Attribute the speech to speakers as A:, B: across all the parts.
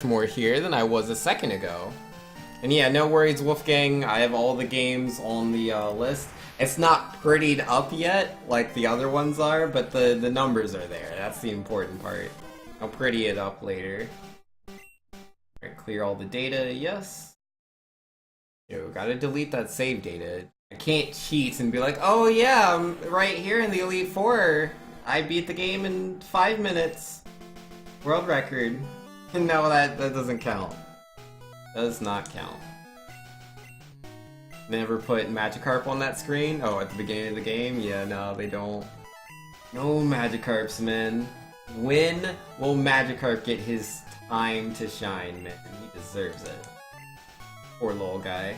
A: more here than I was a second ago. And yeah, no worries, Wolfgang. I have all the games on the list. It's not prettied up yet, like the other ones are, but the numbers are there. That's the important part. I'll pretty it up later. Alright, clear all the data, yes. Yo, gotta delete that save data. I can't cheat and be like, oh yeah, I'm right here in the Elite Four. I beat the game in 5 minutes. World record. No, that doesn't count. Does not count. Never put Magikarp on that screen? Oh, at the beginning of the game? Yeah, no, they don't. No Magikarps, man. When will Magikarp get his time to shine, man? He deserves it. Poor little guy.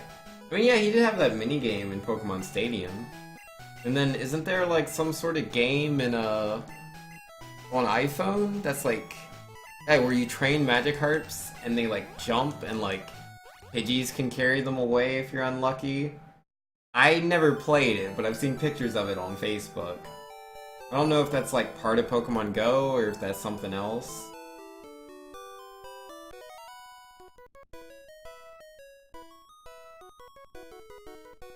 A: I mean, yeah, he did have that mini game in Pokemon Stadium. And then, isn't there like some sort of game in on iPhone that's like, yeah, where you train Magikarps and they like jump and like Pidgeys can carry them away if you're unlucky? I never played it, but I've seen pictures of it on Facebook. I don't know if that's like part of Pokemon Go or if that's something else.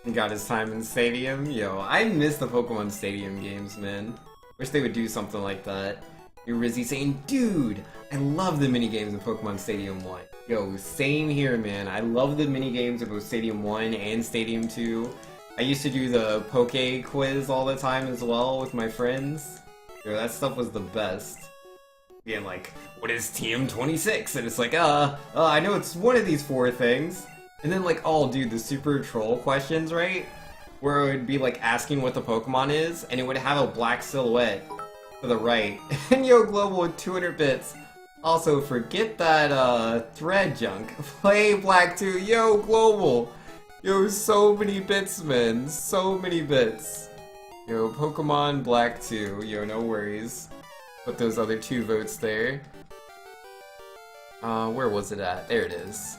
A: He got his time in Stadium? Yo, I miss the Pokemon Stadium games, man. Wish they would do something like that. You're Rizzy saying, dude, I love the minigames in Pokemon Stadium 1. Yo, same here, man. I love the minigames of both Stadium 1 and Stadium 2. I used to do the Poke quiz all the time as well with my friends. Yo, that stuff was the best. Being like, what is TM26? And it's like, I know it's one of these 4 things. And then like, oh dude, the super troll questions, right? Where it would be like asking what the Pokemon is, and it would have a black silhouette to the right. And yo, Global with 200 bits. Also, forget that thread junk. Play Black 2. Yo, Global. Yo, so many bits, man. So many bits. Yo, Pokemon Black 2. Yo, no worries. Put those other 2 votes there. Where was it at? There it is.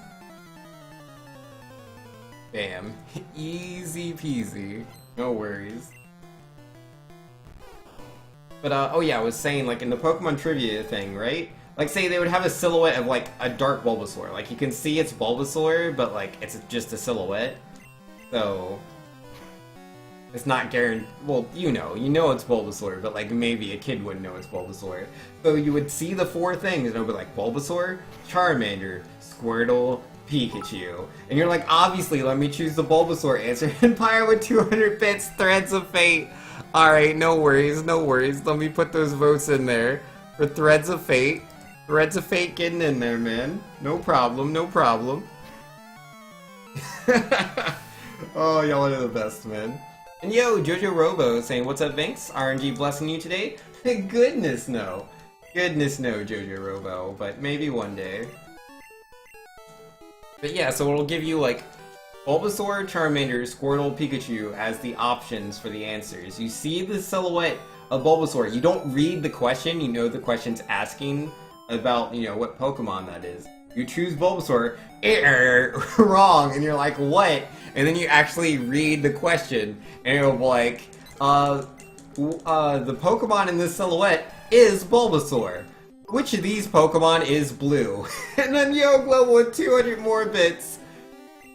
A: Bam. Easy peasy. No worries. But, oh yeah, I was saying, like, in the Pokemon trivia thing, right? Like, say they would have a silhouette of, like, a dark Bulbasaur. Like, you can see it's Bulbasaur, but, like, it's just a silhouette. So, it's not guaranteed. Well, you know it's Bulbasaur, but, like, maybe a kid wouldn't know it's Bulbasaur. So you would see the 4 things, and it would be like, Bulbasaur, Charmander, Squirtle, Pikachu. And you're like, obviously, let me choose the Bulbasaur answer. Empire with 200 bits, Threads of Fate. Alright, no worries, no worries. Let me put those votes in there for Threads of Fate. Threads of Fate getting in there, man. No problem, no problem. Oh, y'all are the best, man. And yo, Jojo Robo saying, what's up, Vinks? RNG blessing you today? Goodness no. Goodness no, Jojo Robo. But maybe one day. But yeah, so it'll give you like Bulbasaur, Charmander, Squirtle, Pikachu as the options for the answers. You see the silhouette of Bulbasaur. You don't read the question, you know the question's asking about, you know, what Pokemon that is. You choose Bulbasaur, wrong, and you're like, what? And then you actually read the question, and it'll be like, the Pokemon in this silhouette is Bulbasaur. Which of these Pokemon is blue? And then yo, Global with 200 more bits.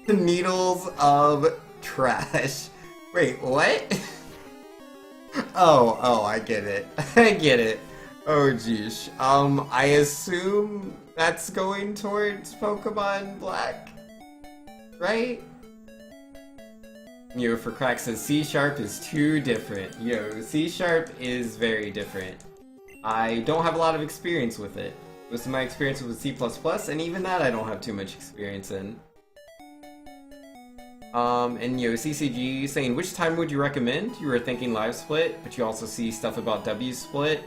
A: The needles of trash. Wait, what? Oh, I get it. I get it. Oh, geesh. I assume that's going towards Pokemon Black, right? Yo, for Crack says C# is too different. Yo, C# is very different. I don't have a lot of experience with it. Most of my experience was with C++, and even that I don't have too much experience in. And yo, CCG saying, which time would you recommend? You were thinking Live Split, but you also see stuff about W Split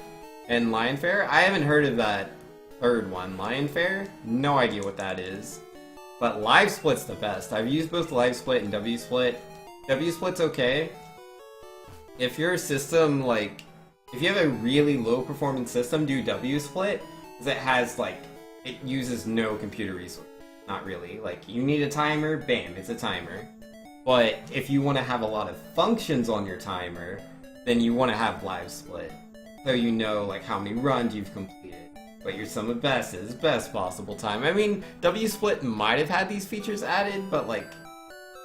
A: and Lion Fair. I haven't heard of that third one. Lion Fair? No idea what that is. But Live Split's the best. I've used both Live Split and W Split. W Split's okay. If your system, like, if you have a really low performance system, do W Split, because it has, like, it uses no computer resource. Not really. Like, you need a timer, bam, it's a timer. But if you want to have a lot of functions on your timer, then you want to have Live Split. So you know, like, how many runs you've completed. But your sum of best is best possible time. I mean, W-Split might have had these features added, but like,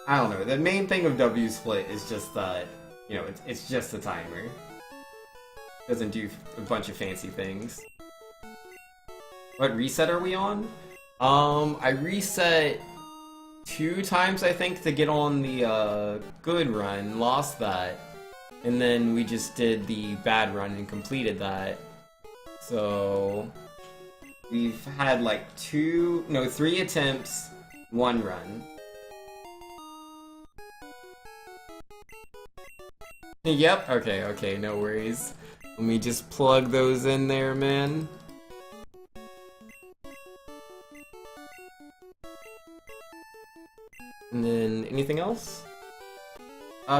A: I don't know. The main thing of W-Split is just that, you know, it's just a timer. Doesn't do a bunch of fancy things. What reset are we on? I reset 2 times, I think, to get on the good run, lost that. And then we just did the bad run and completed that. So we've had like 3 attempts, 1 run. Yep, okay, no worries. Let me just plug those in there, man. And then, anything else?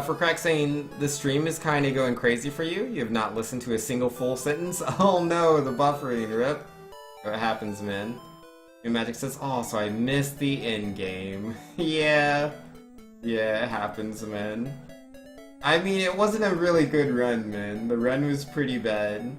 A: For Crack saying, the stream is kinda going crazy for you. You have not listened to a single full sentence. Oh no, the buffering, rip. What happens, man? New Magic says, oh, so I missed the end game. Yeah, it happens, man. I mean, it wasn't a really good run, man. The run was pretty bad.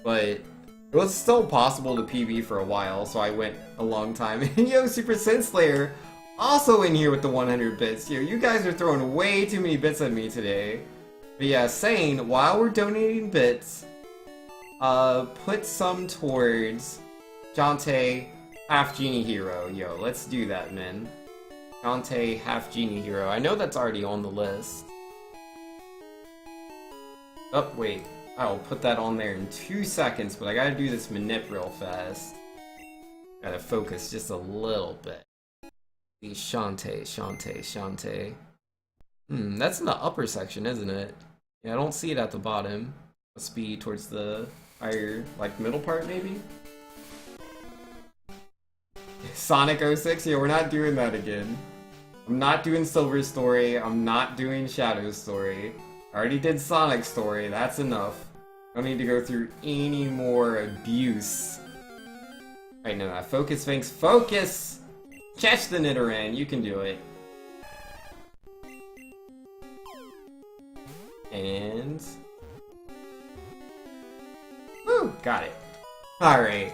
A: But it was still possible to PB for a while, so I went a long time. And yo, Super Senslayer, also in here with the 100 bits. Yo, you guys are throwing way too many bits at me today. But yeah, saying, while we're donating bits, put some towards Jante Half Genie Hero. Yo, let's do that, man. Jante Half Genie Hero. I know that's already on the list. Oh, wait. I'll put that on there in 2 seconds, but I gotta do this manip real fast. Gotta focus just a little bit. Shantae. That's in the upper section, isn't it? Yeah, I don't see it at the bottom. Must be towards the higher, like, middle part, maybe? Sonic 06? Yeah, we're not doing that again. I'm not doing Silver Story. I'm not doing Shadow Story. I already did Sonic Story. That's enough. Don't need to go through any more abuse. Right, no, focus, Sphinx. Focus! Catch the Nidoran. You can do it. And... woo! Got it. Alright.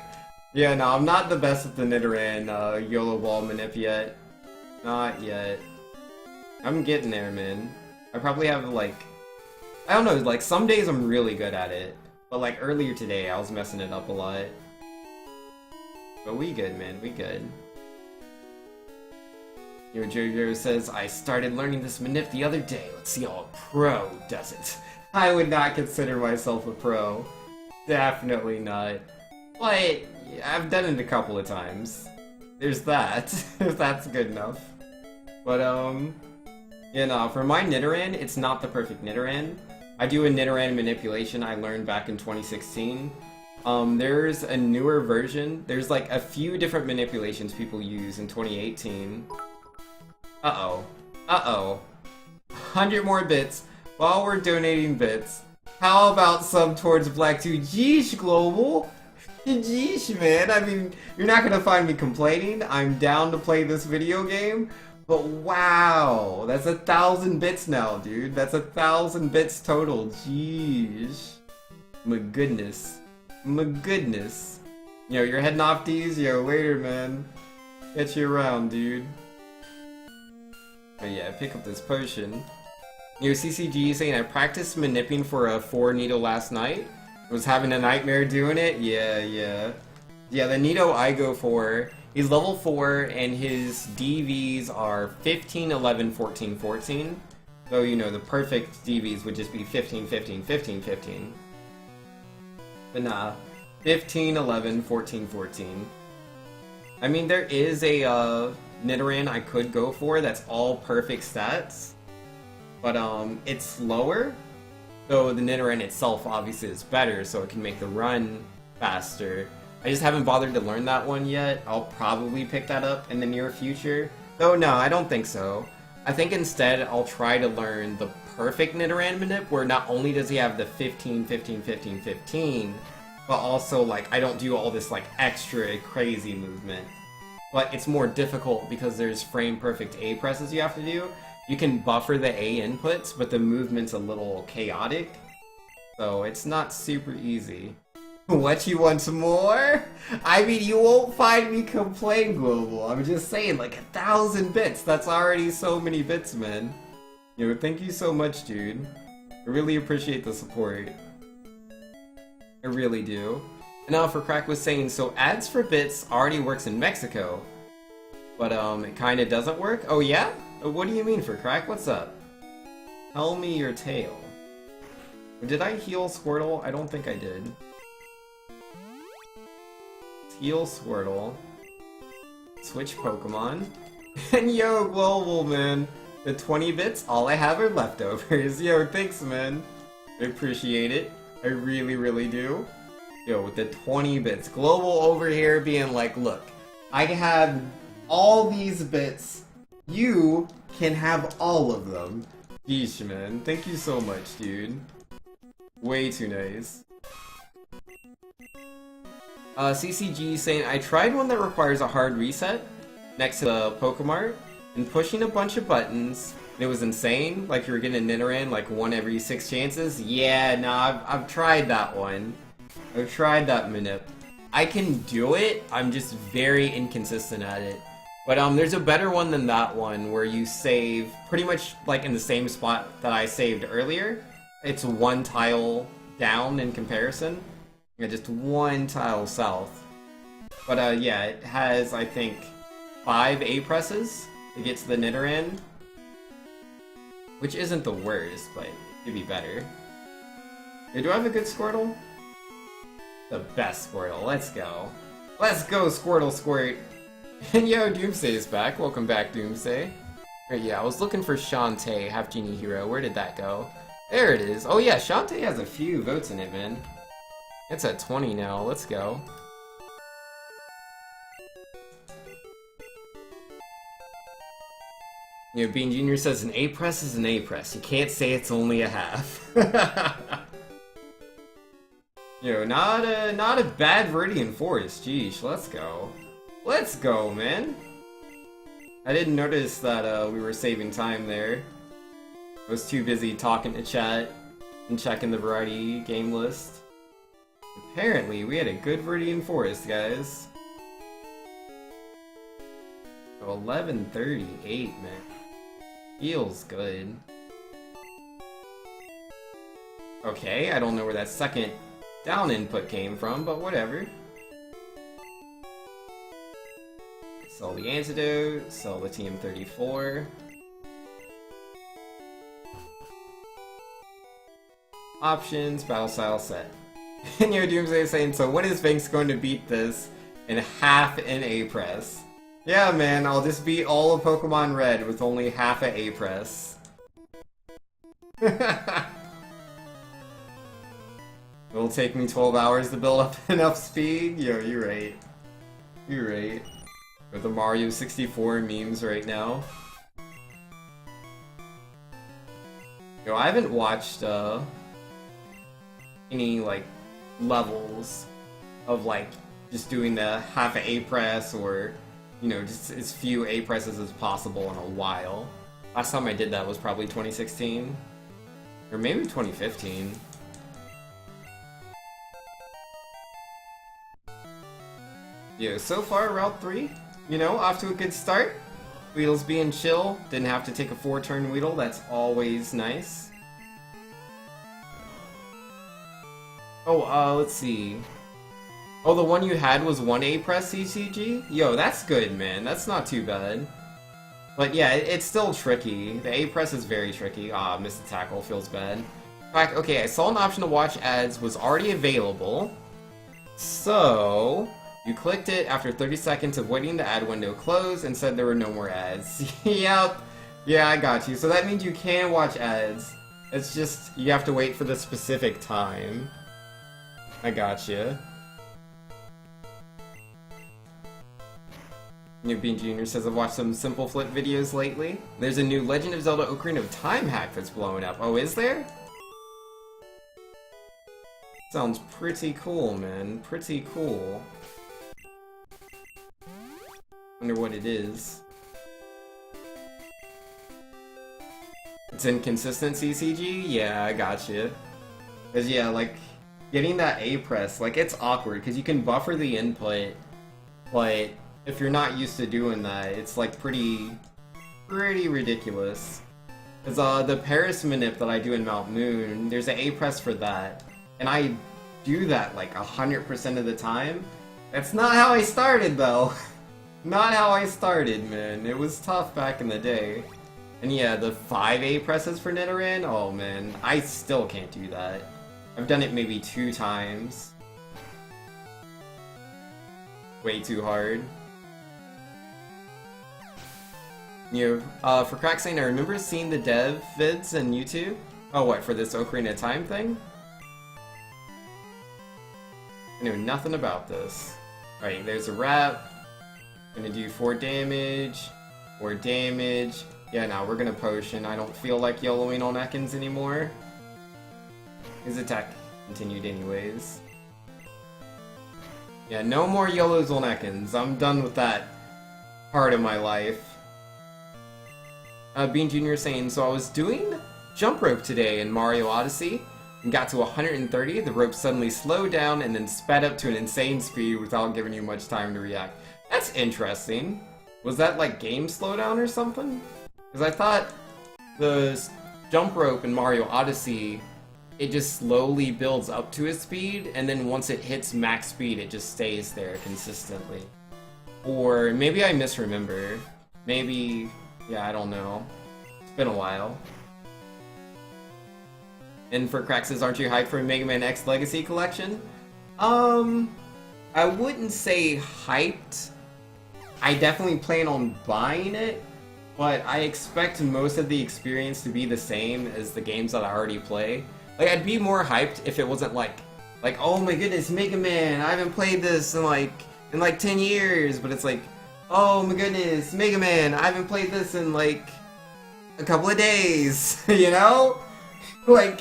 A: Yeah, no, I'm not the best at the Nidoran YOLO Ball manip yet. Not yet. I'm getting there, man. I probably have, like... I don't know, like, some days I'm really good at it. But, like, earlier today, I was messing it up a lot. But we good, man. We good. Yo, Jojo says, I started learning this manip the other day. Let's see how a pro does it. I would not consider myself a pro. Definitely not. But I've done it a couple of times. There's that. If that's good enough. But, you know, for my Nidoran, it's not the perfect Nidoran. I do a Nidoran manipulation I learned back in 2016. There's a newer version. There's like a few different manipulations people use in 2018. Uh-oh. 100 more bits while we're donating bits. How about some towards Black 2? Jeesh, Global! Jeesh, man. I mean, you're not gonna find me complaining. I'm down to play this video game. But wow, that's 1,000 bits now, dude. That's 1,000 bits total. Jeez. My goodness. My goodness. Yo, you're heading off these? Yo, later, man. Catch you around, dude. But yeah, pick up this potion. Yo, CCG saying I practiced manipping for a 4 Nido last night. Was having a nightmare doing it? Yeah. Yeah, the Nido I go for, he's level 4 and his DVs are 15, 11, 14, 14. So, you know, the perfect DVs would just be 15, 15, 15, 15. But nah, 15, 11, 14, 14. I mean, there is a Nidoran I could go for that's all perfect stats. But it's slower. So the Nidoran itself obviously is better, so it can make the run faster. I just haven't bothered to learn that one yet. I'll probably pick that up in the near future. Though no, I don't think so. I think instead I'll try to learn the perfect Nidoran manip, where not only does he have the 15, 15, 15, 15, but also, like, I don't do all this, like, extra crazy movement. But it's more difficult because there's frame perfect A presses you have to do. You can buffer the A inputs, but the movement's a little chaotic. So it's not super easy. What, you want more? I mean, you won't find me complain, Global. I'm just saying, like 1,000 bits. That's already so many bits, man. You know, thank you so much, dude. I really appreciate the support. I really do. And now for Crack was saying, so ads for bits already works in Mexico. But it kinda doesn't work? Oh yeah? What do you mean for Crack? What's up? Tell me your tale. Did I heal Squirtle? I don't think I did. Heal Squirtle. Switch Pokemon. And yo, Global, man. The 20 bits, all I have are leftovers. Yo, thanks, man. I appreciate it. I really, really do. Yo, with the 20 bits. Global over here being like, look, I have all these bits. You can have all of them. Yeesh, man. Thank you so much, dude. Way too nice. CCG saying, I tried one that requires a hard reset next to the Pokemart, and pushing a bunch of buttons, and it was insane. Like you were getting a Nidoran like 1 every 6 chances. Yeah, nah, I've tried that one. I've tried that manip. I can do it, I'm just very inconsistent at it. But there's a better one than that one, where you save pretty much like in the same spot that I saved earlier. It's 1 tile down in comparison. Yeah, just 1 tile south. But yeah, it has, I think, 5 A presses to get to the Nidoran. Which isn't the worst, but it could be better. Hey, do I have a good Squirtle? The best Squirtle, let's go. Let's go, Squirtle Squirt! And yo, Doomsday is back. Welcome back, Doomsday. Right, yeah, I was looking for Shantae, Half Genie Hero. Where did that go? There it is. Oh yeah, Shantae has a few votes in it, man. It's at 20 now. Let's go. You know, Bean Jr. says an A-press is an A-press. You can't say it's only a half. You know, not a bad Viridian Forest. Geesh, let's go. Let's go, man. I didn't notice that we were saving time there. I was too busy talking to chat and checking the variety game list. Apparently, we had a good Viridian Forest, guys. 11:38, man. Feels good. Okay, I don't know where that second down input came from, but whatever. Sell the antidote, sell the TM34. Options, battle style set. And your Doomsday is saying, so when is Banks going to beat this in half an A-press? Yeah, man, I'll just beat all of Pokemon Red with only half an A-press. It'll take me 12 hours to build up enough speed? Yo, you're right. You're right. With the Mario 64 memes right now. Yo, I haven't watched, any, like, levels of, like, just doing the half a A-press or, you know, just as few A-presses as possible in a while. Last time I did that was probably 2016. Or maybe 2015. Yeah, so far, Route 3, you know, off to a good start. Weedle's being chill, didn't have to take a 4-turn Weedle, that's always nice. Oh, let's see. Oh, the one you had was 1 A-press CCG? Yo, that's good, man, that's not too bad. But yeah, it's still tricky. The A-press is very tricky. Ah, missed the tackle, feels bad. In fact, okay, I saw an option to watch ads was already available. So you clicked it after 30 seconds of waiting the ad window closed and said there were no more ads. Yep. Yeah, I got you. So that means you can watch ads. It's just, you have to wait for the specific time. I got you. New Bean Jr. says, I've watched some Simple Flip videos lately. There's a new Legend of Zelda Ocarina of Time hack that's blowing up. Oh, is there? Sounds pretty cool, man. Pretty cool. Wonder what it is. It's inconsistent CCG? Yeah, I gotcha. Cause yeah, like, getting that A press, like, it's awkward, because you can buffer the input, but if you're not used to doing that, it's, like, pretty ridiculous. Because, the Paris Manip that I do in Mount Moon, there's an A press for that, and I do that, like, 100% of the time. That's not how I started, though. Not how I started, man. It was tough back in the day. And yeah, the 5 A presses for Nidoran, oh man, I still can't do that. I've done it maybe 2 times. Way too hard. You know, for crack saying, I remember seeing the dev vids on YouTube. Oh, what, for this Ocarina of Time thing? I knew nothing about this. Alright, there's a wrap. Gonna do 4 damage. 4 damage. Yeah, now we're gonna potion. I don't feel like YOLOing on Ekans anymore. His attack continued anyways. Yeah, no more YOLOs on Ekans. I'm done with that part of my life. Bean Jr. saying, so I was doing jump rope today in Mario Odyssey and got to 130. The rope suddenly slowed down and then sped up to an insane speed without giving you much time to react. That's interesting. Was that like game slowdown or something? Because I thought the jump rope in Mario Odyssey, it just slowly builds up to its speed, and then once it hits max speed, it just stays there consistently. Or maybe I misremember. Maybe, yeah, I don't know. It's been a while. And for Craxes, aren't you hyped for Mega Man X Legacy Collection? I wouldn't say hyped. I definitely plan on buying it, but I expect most of the experience to be the same as the games that I already play. Like, I'd be more hyped if it wasn't like, oh my goodness, Mega Man, I haven't played this in like 10 years, but it's like, oh my goodness, Mega Man, I haven't played this in like a couple of days, you know? Like,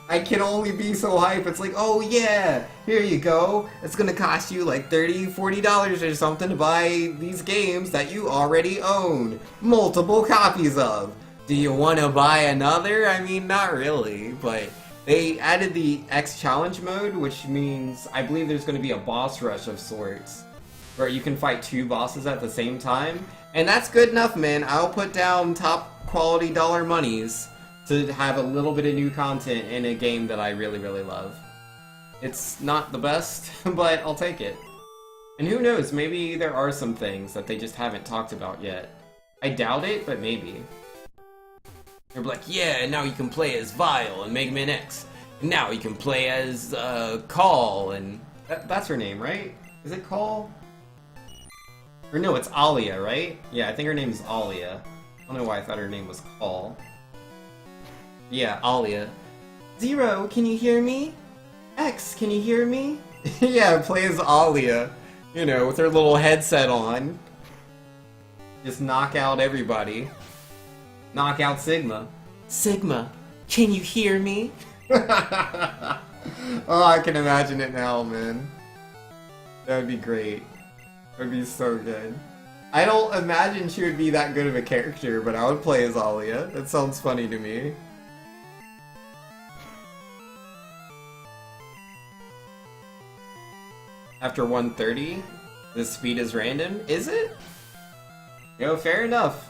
A: I can only be so hyped. It's like, oh yeah, here you go. It's gonna cost you like $30, $40 or something to buy these games that you already own multiple copies of. Do you want to buy another? I mean, not really, but they added the X Challenge mode, which means I believe there's going to be a boss rush of sorts, where you can fight 2 bosses at the same time, and that's good enough, man. I'll put down top quality dollar monies to have a little bit of new content in a game that I really, really love. It's not the best, but I'll take it. And who knows, maybe there are some things that they just haven't talked about yet. I doubt it, but maybe. They're like, yeah, and now you can play as Vile and Mega Man X. And now you can play as, Call, and... That's her name, right? Is it Call? Or no, it's Alia, right? Yeah, I think her name is Alia. I don't know why I thought her name was Call. Yeah, Alia. Zero, can you hear me? X, can you hear me? Yeah, play as Alia. You know, with her little headset on. Just knock out everybody. Knock out Sigma. Sigma, can you hear me? Oh, I can imagine it now, man. That would be great. That would be so good. I don't imagine she would be that good of a character, but I would play as Alia. That sounds funny to me. After 130, the speed is random? Is it? Yo, fair enough.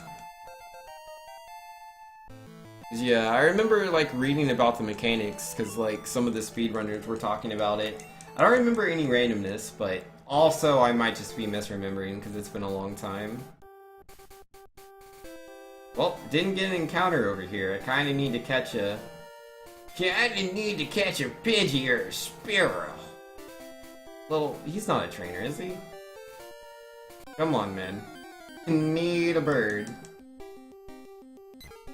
A: Yeah, I remember like reading about the mechanics, because like some of the speedrunners were talking about it. I don't remember any randomness, but also I might just be misremembering because it's been a long time. Well, didn't get an encounter over here. I kinda need to catch a... Kinda need to catch a Pidgey or a Spearow. Little... He's not a trainer, is he? Come on, man. Need a bird.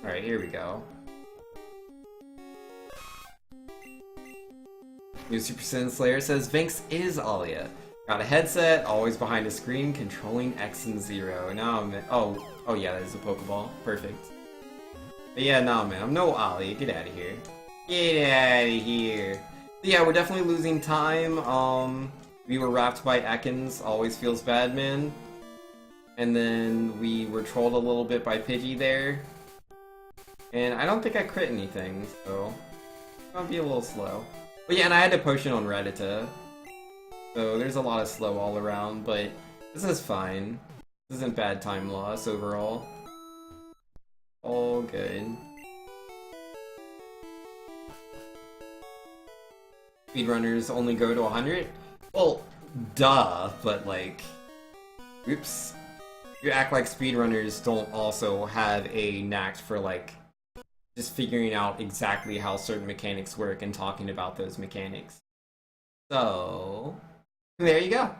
A: Alright, here we go. New Super Saiyan Slayer says, Vinx is Alia. Got a headset, always behind a screen, controlling X and Zero. Now I'm... Oh yeah, that is a Pokeball. Perfect. But yeah, nah, man, I'm no Alia. Get out of here. Get out of here. But yeah, we're definitely losing time. We were wrapped by Ekans. Always feels bad, man. And then we were trolled a little bit by Pidgey there. And I don't think I crit anything, so I'll be a little slow. But yeah, and I had a potion on Rattata. So there's a lot of slow all around, but this is fine. This isn't bad time loss overall. All good. Speedrunners only go to 100? Well, duh, but like... Oops. You act like speedrunners don't also have a knack for like... just figuring out exactly how certain mechanics work and talking about those mechanics. So... there you go.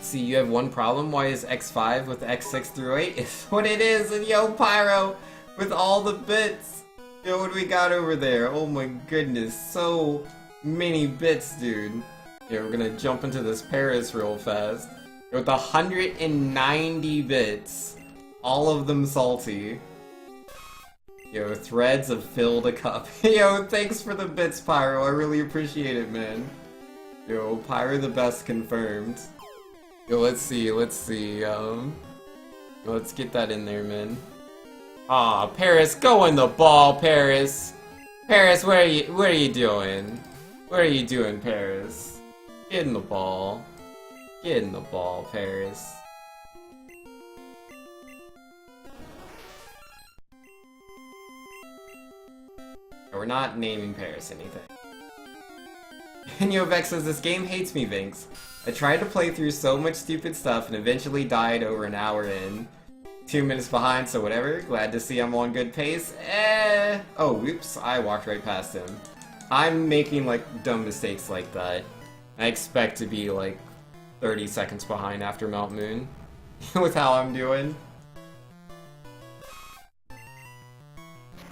A: See, you have one problem. Why is X5 with X6 through 8? It's what it is, and yo, Pyro, with all the bits. Yo, what do we got over there? Oh my goodness, so many bits, dude. Yeah, we're gonna jump into this Paris real fast. With 190 bits, all of them salty. Yo, threads have filled a cup. Yo, thanks for the bits, Pyro. I really appreciate it, man. Yo, Pyro the best confirmed. Yo, let's see. Let's get that in there, man. Aw, Paris, go in the ball, Paris. Paris, what are you doing? What are you doing, Paris? Get in the ball. Get in the ball, Paris. We're not naming Paris anything. And Yo, Vex says, this game hates me, Vinx. I tried to play through so much stupid stuff and eventually died over an hour in. 2 minutes behind, so whatever. Glad to see I'm on good pace. Oh, whoops, I walked right past him. I'm making, like, dumb mistakes like that. I expect to be, like, 30 seconds behind after Mount Moon. With how I'm doing.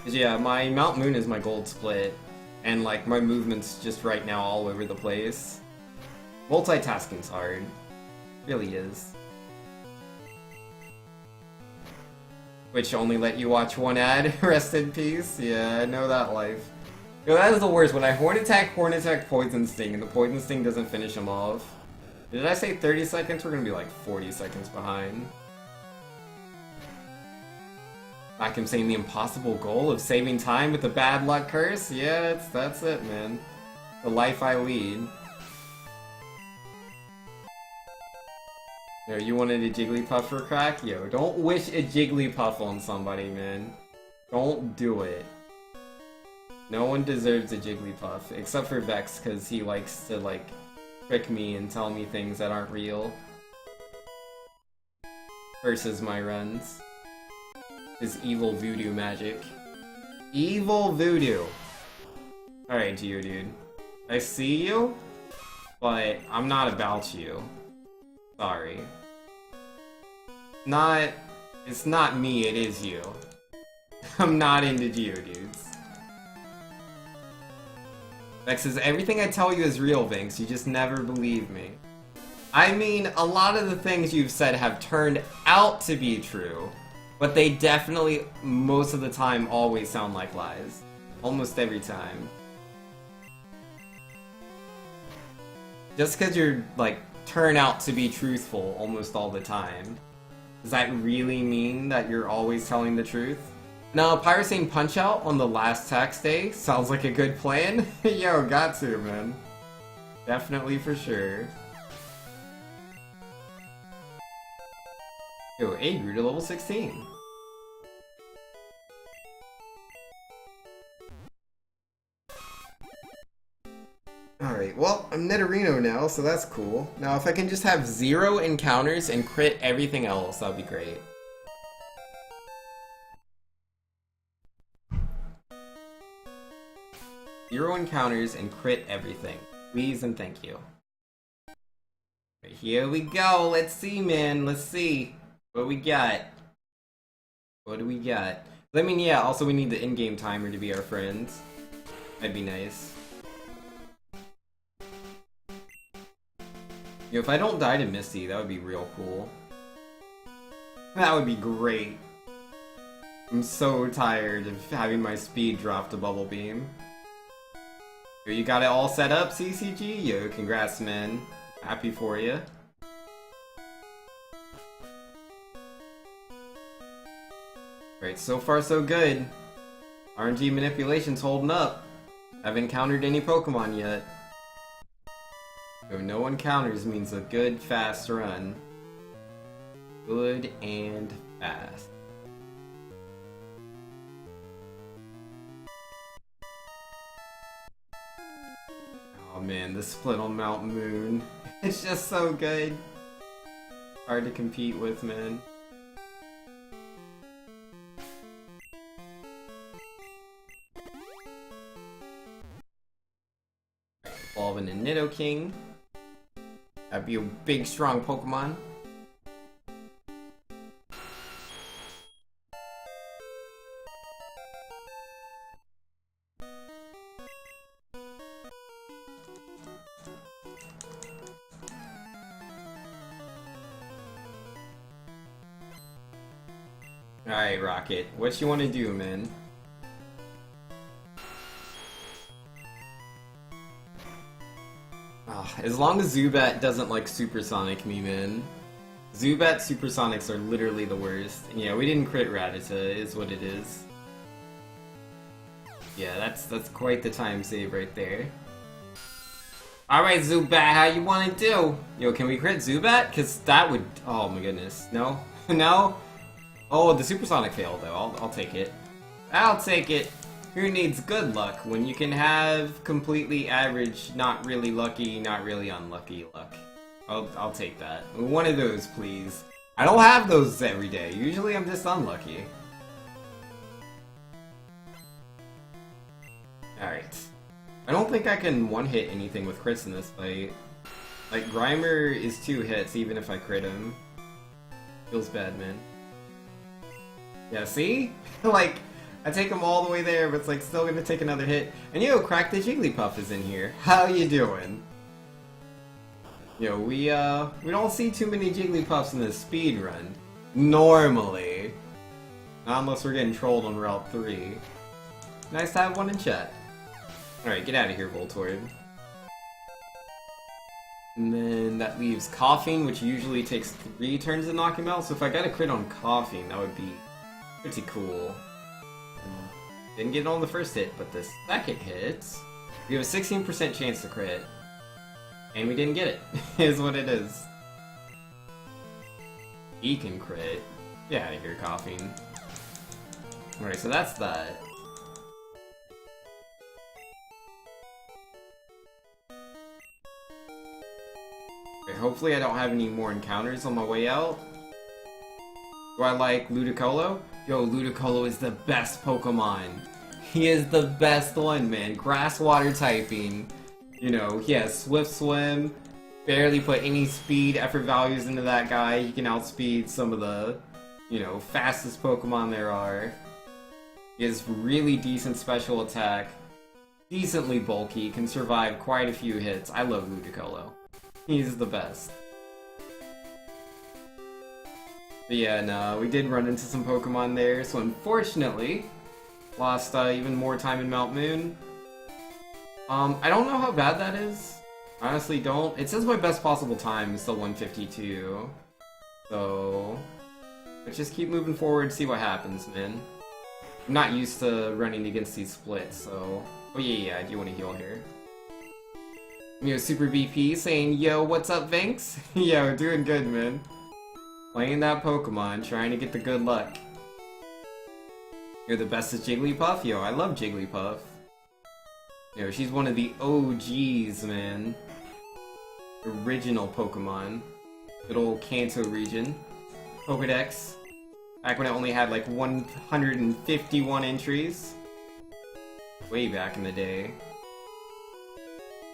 A: Cause yeah, my Mount Moon is my gold split. And, like, my movement's just right now all over the place. Multitasking's hard. Really is. Which only let you watch one ad. Rest in peace. Yeah, I know that life. Yo, that is the worst. When I Horn Attack, Poison Sting, and the Poison Sting doesn't finish him off. Did I say 30 seconds? We're gonna be like 40 seconds behind. Back him saying the impossible goal of saving time with the bad luck curse? Yeah, that's it, man. The life I lead. Yo, you wanted a Jigglypuff for crack? Yo, don't wish a Jigglypuff on somebody, man. Don't do it. No one deserves a Jigglypuff, except for Vex, because he likes to, like, trick me and tell me things that aren't real. Versus my runs. His evil voodoo magic. Evil voodoo! Alright, Geodude. I see you, but I'm not about you. Sorry. It's not me, it is you. I'm not into Geodudes. Vex says, everything I tell you is real, Vinx, you just never believe me. I mean, a lot of the things you've said have turned out to be true, but they definitely, most of the time, always sound like lies. Almost every time. Just because you're, like, turn out to be truthful almost all the time, does that really mean that you're always telling the truth? No, Pyrocene Punch-Out on the last tax day sounds like a good plan. Yo, got to, man. Definitely for sure. Yo, A grew to level 16. Alright, well, I'm Netterino now, so that's cool. Now, if I can just have 0 encounters and crit everything else, that'd be great. Zero encounters and crit everything. Please and thank you. Right, here we go. Let's see, man. Let's see. What we got? What do we got? I mean, yeah, also we need the in-game timer to be our friends. That'd be nice. Yo, if I don't die to Misty, that would be real cool. That would be great. I'm so tired of having my speed drop to Bubble Beam. Yo, you got it all set up, CCG? Yo, congrats, man. Happy for you. Right, so far so good. RNG manipulation's holding up. Haven't encountered any Pokemon yet. So no encounters means a good, fast run. Good and fast. Oh man, the split on Mount Moon. It's just so good. Hard to compete with, man. Evolving a Nidoking. That'd be a big, strong Pokemon. Alright, Rocket. What you want to do, man? As long as Zubat doesn't like Supersonic me, man. Zubat Supersonics are literally the worst. And yeah, we didn't crit Rattata, is what it is. Yeah, that's quite the time save right there. Alright, Zubat, how you wanna do? Yo, can we crit Zubat? Cause that would... Oh my goodness. No? No? Oh, the Supersonic failed though. I'll take it. I'll take it. Who needs good luck when you can have completely average, not really lucky, not really unlucky luck? I'll take that. One of those, please. I don't have those every day. Usually I'm just unlucky. Alright. I don't think I can one-hit anything with crits in this fight. Like, Grimer is 2 hits even if I crit him. Feels bad, man. Yeah, see? Like... I take him all the way there, but it's like still gonna take another hit. And yo, Crack the Jigglypuff is in here. How you doing? Yo, we don't see too many Jigglypuffs in this speed run. Normally. Not unless we're getting trolled on Route 3. Nice to have one in chat. Alright, get out of here, Voltorb. And then that leaves Coughing, which usually takes 3 turns to knock him out. So if I got a crit on Coughing, that would be pretty cool. Didn't get it on the first hit, but the second hit, we have a 16% chance to crit. And we didn't get it, is what it is. He can crit. Get out of here, Coughing. Alright, so that's that. Okay, hopefully I don't have any more encounters on my way out. Do I like Ludicolo? Yo, Ludicolo is the best Pokemon. He is the best one, man. Grass water typing. You know, he has Swift Swim. Barely put any speed effort values into that guy. He can outspeed some of the, you know, fastest Pokemon there are. He has really decent special attack. Decently bulky. Can survive quite a few hits. I love Ludicolo. He's the best. But yeah, no, we did run into some Pokemon there, so unfortunately, lost even more time in Mount Moon. I don't know how bad that is. Honestly, don't. It says my best possible time is still 152. So, let's just keep moving forward, see what happens, man. I'm not used to running against these splits, so... Oh yeah, I do want to heal here. Yo, Super BP saying, yo, what's up, Vinks? Yo, doing good, man. Playing that Pokemon, trying to get the good luck. You're the best at Jigglypuff? Yo, I love Jigglypuff. Yo, she's one of the OGs, man. Original Pokemon. Good old Kanto region. Pokedex. Back when it only had like 151 entries. Way back in the day.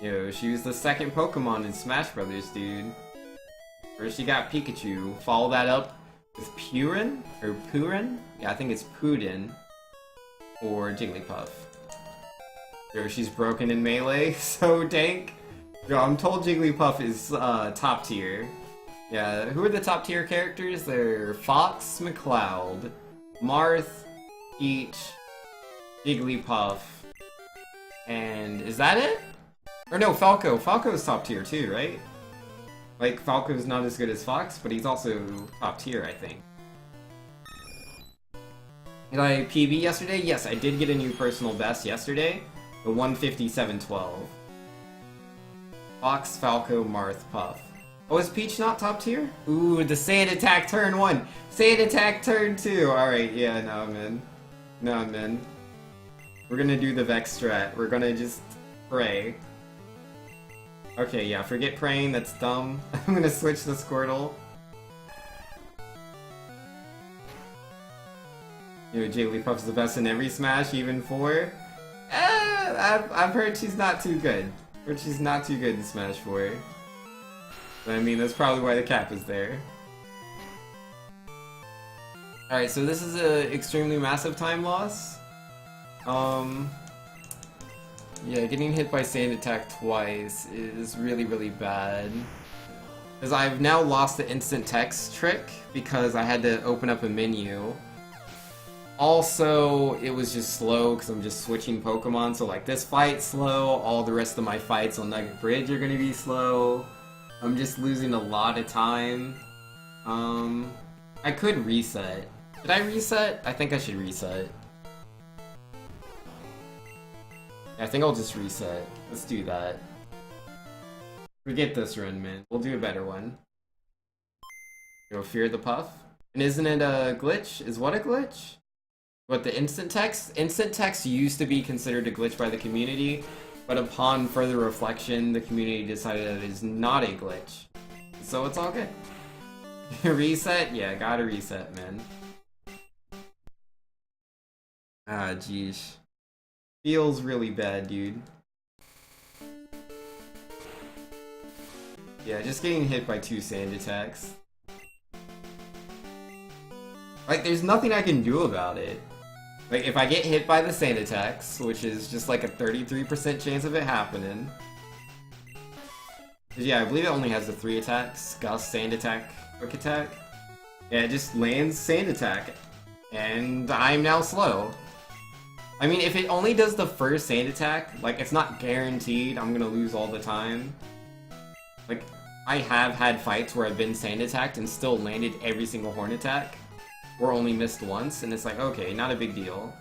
A: Yo, she was the second Pokemon in Smash Brothers, dude. First you got Pikachu, follow that up with Purin? Or Purin? Yeah, I think it's Pudin. Or Jigglypuff. Yo, she's broken in Melee, so dank. Yo, I'm told Jigglypuff is top tier. Yeah, who are the top tier characters? They're Fox, McCloud, Marth, Peach, Jigglypuff, and is that it? Or no, Falco. Falco's top tier too, right? Like, Falco's not as good as Fox, but he's also top tier, I think. Did I PB yesterday? Yes, I did get a new personal best yesterday. The 157.12. Fox, Falco, Marth, Puff. Oh, is Peach not top tier? Ooh, the Sand Attack turn 1! Sand Attack turn 2! Alright, yeah, no, I'm in. No, I'm in. We're gonna do the Vex strat. We're gonna just pray. Okay, yeah, forget praying, that's dumb. I'm gonna switch the Squirtle. You know, Jigglypuff's the best in every Smash, even 4. I've heard she's not too good. Heard she's not too good in Smash 4. But I mean, that's probably why the cap is there. Alright, so this is a extremely massive time loss. Yeah, getting hit by Sand Attack twice is really, really bad. Because I've now lost the instant text trick because I had to open up a menu. Also, it was just slow because I'm just switching Pokemon, so like this fight's slow, all the rest of my fights on Nugget Bridge are gonna be slow. I'm just losing a lot of time. I could reset. Did I reset? I think I should reset. I think I'll just reset. Let's do that. Forget this run, man. We'll do a better one. Go Fear the Puff. And isn't it a glitch? Is what a glitch? What, the instant text? Instant text used to be considered a glitch by the community, but upon further reflection, the community decided that it is not a glitch. So it's all good. Reset? Yeah, gotta reset, man. Ah, jeez. Feels really bad, dude. Yeah, just getting hit by 2 sand attacks. Like, there's nothing I can do about it. Like, if I get hit by the sand attacks, which is just like a 33% chance of it happening. Yeah, I believe it only has the 3 attacks. Gust, Sand Attack, Quick Attack. Yeah, it just lands Sand Attack. And I'm now slow. I mean, if it only does the first Sand Attack, like, it's not guaranteed I'm gonna lose all the time. Like, I have had fights where I've been Sand Attacked and still landed every single Horn Attack. Or only missed once, and it's like, okay, not a big deal.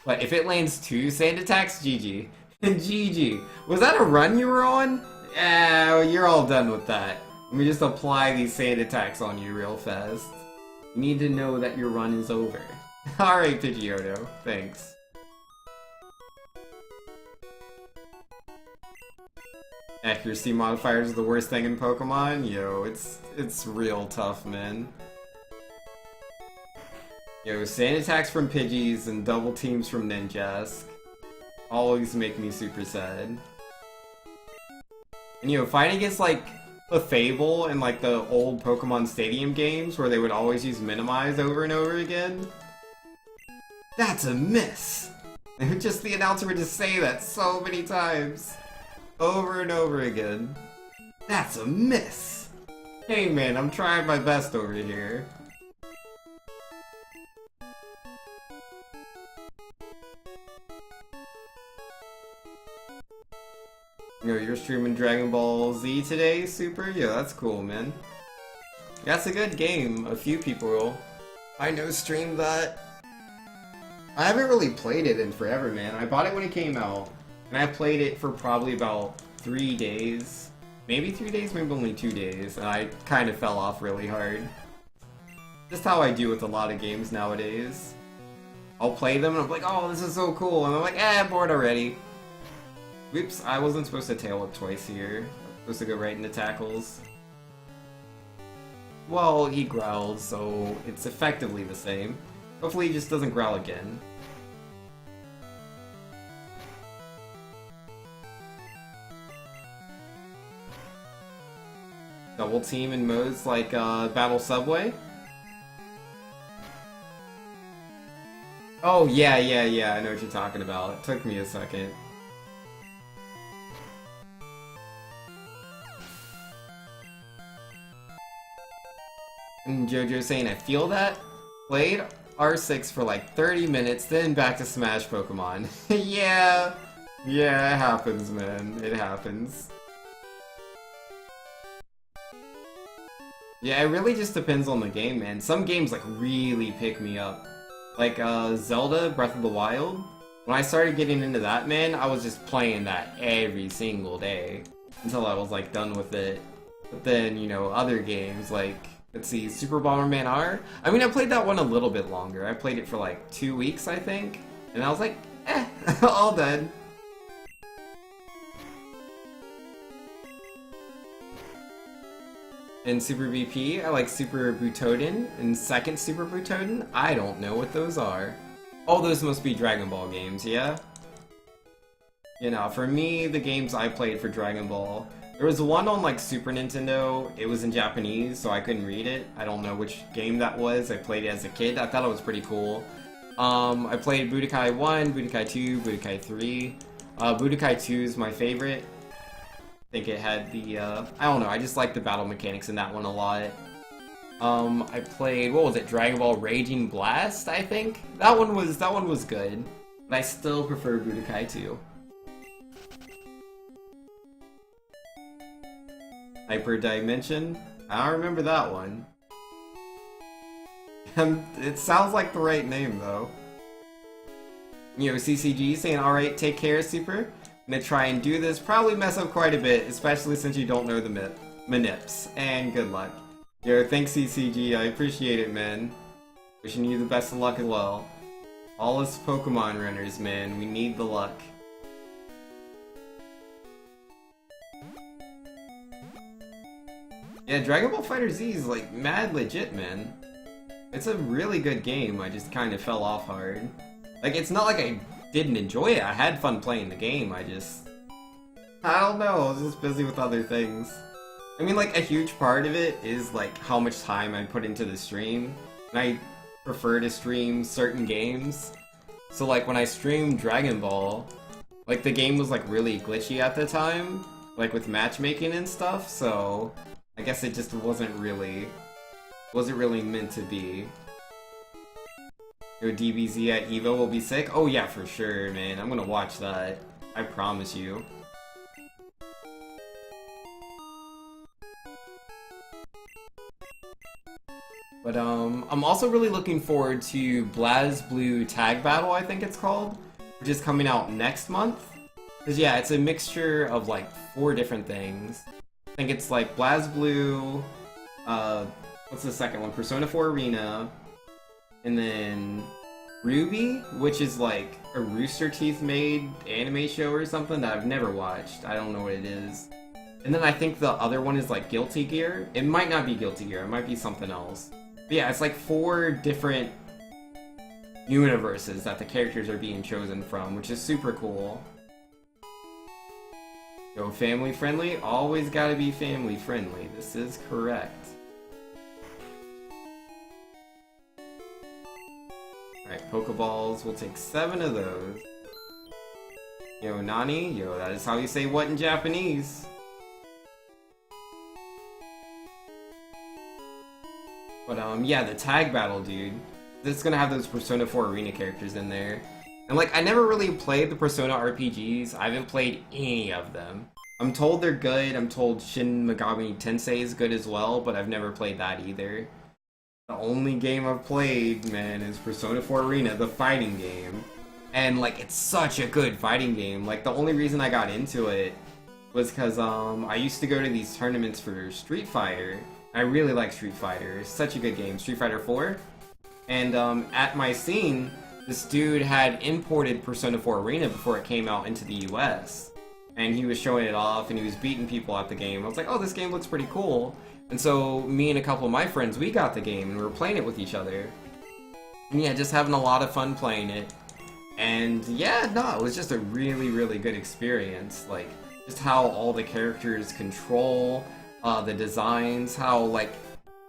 A: But if it lands 2 Sand Attacks, GG. GG. Was that a run you were on? Yeah, you're all done with that. Let me just apply these Sand Attacks on you real fast. You need to know that your run is over. Alright, Pidgeotto. Thanks. Accuracy modifiers are the worst thing in Pokemon? Yo, it's real tough, man. Yo, Sand Attacks from Pidgeys and double teams from Ninjask always make me super sad. And yo, fighting against like the Fable and like the old Pokemon Stadium games where they would always use Minimize over and over again. That's a miss! Just the announcer would just say that so many times. Over and over again. That's a miss! Hey man, I'm trying my best over here. Yo, you're streaming Dragon Ball Z today, Super? Yo, that's cool, man. That's a good game. A few people I know stream that. I haven't really played it in forever, man. I bought it when it came out, and I played it for probably about 3 days. Maybe 3 days, maybe only 2 days, and I kind of fell off really hard. Just how I do with a lot of games nowadays. I'll play them, and I'm like, oh, this is so cool, and I'm like, I'm bored already. Whoops, I wasn't supposed to tail whip twice here. I was supposed to go right into tackles. Well, he growled, so it's effectively the same. Hopefully he just doesn't growl again. Double team in modes like Battle Subway? Oh, yeah, I know what you're talking about. It took me a second. And JoJo saying, I feel that. Played R6 for like 30 minutes, then back to Smash Pokemon. Yeah, it happens, man. It happens. Yeah, it really just depends on the game, man. Some games like really pick me up. Like Zelda Breath of the Wild. When I started getting into that, man, I was just playing that every single day until I was like done with it. But then, you know, other games like, let's see, Super Bomberman R. I mean, I played that one a little bit longer. I played it for like 2 weeks, I think. And I was like, all dead. And Super BP, I like Super Butoden, and second Super Butoden, I don't know what those are. Oh, those must be Dragon Ball games, yeah? You know, for me, the games I played for Dragon Ball, there was one on like Super Nintendo, it was in Japanese, so I couldn't read it. I don't know which game that was, I played it as a kid, I thought it was pretty cool. I played Budokai 1, Budokai 2, Budokai 3. Budokai 2 is my favorite. I think it had the, I don't know, I just like the battle mechanics in that one a lot. I played, what was it, Dragon Ball Raging Blast, I think? That one was good, but I still prefer Budokai 2. Hyper Dimension? I don't remember that one. It sounds like the right name, though. You know, CCG saying, alright, take care, Super. I'm gonna try and do this, probably mess up quite a bit, especially since you don't know the manips. And good luck. Yo, thanks CCG, I appreciate it, man. Wishing you the best of luck as well. All us Pokemon runners, man, we need the luck. Yeah, Dragon Ball FighterZ is like mad legit, man. It's a really good game, I just kind of fell off hard. Like, it's not like I didn't enjoy it, I had fun playing the game, I don't know, I was just busy with other things. I mean, like, a huge part of it is, like, how much time I put into the stream. And I prefer to stream certain games. So, like, when I streamed Dragon Ball, like, the game was, like, really glitchy at the time. Like, with matchmaking and stuff, so I guess it just wasn't really meant to be. Your DBZ at EVO will be sick? Oh yeah, for sure, man. I'm gonna watch that. I promise you. But I'm also really looking forward to BlazBlue Tag Battle, I think it's called, which is coming out next month. Cause yeah, it's a mixture of like 4 different things. I think it's like BlazBlue, what's the second one? Persona 4 Arena, and then Ruby, which is like a Rooster Teeth made anime show or something that I've never watched. I don't know what it is. And then I think the other one is like Guilty Gear. It might not be Guilty Gear, it might be something else. But yeah, it's like 4 different universes that the characters are being chosen from, which is super cool. Yo, family friendly? Always gotta be family friendly. This is correct. Alright, Pokeballs. We'll take 7 of those. Yo, Nani? Yo, that is how you say what in Japanese. But, yeah, the tag battle, dude. It's gonna have those Persona 4 Arena characters in there. And, like, I never really played the Persona RPGs. I haven't played any of them. I'm told they're good. I'm told Shin Megami Tensei is good as well, but I've never played that either. The only game I've played, man, is Persona 4 Arena, the fighting game. And, like, it's such a good fighting game. Like, the only reason I got into it was because, I used to go to these tournaments for Street Fighter. I really like Street Fighter. It's such a good game. Street Fighter 4. And, at my scene, this dude had imported Persona 4 Arena before it came out into the US. And he was showing it off, and he was beating people at the game. I was like, oh, this game looks pretty cool. And so, me and a couple of my friends, we got the game, and we were playing it with each other. And yeah, just having a lot of fun playing it. And yeah, no, it was just a really, really good experience. Like, just how all the characters control, the designs, how, like,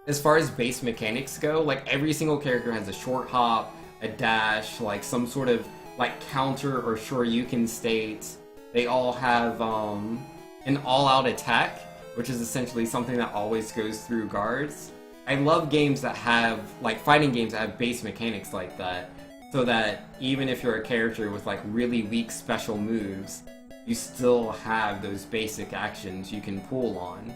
A: as far as base mechanics go, like, every single character has a short hop, a dash, like, some sort of, like, counter or Shoryuken state. They all have, an all-out attack, which is essentially something that always goes through guards. I love games that have, like, fighting games that have base mechanics like that, so that even if you're a character with, like, really weak special moves, you still have those basic actions you can pull on.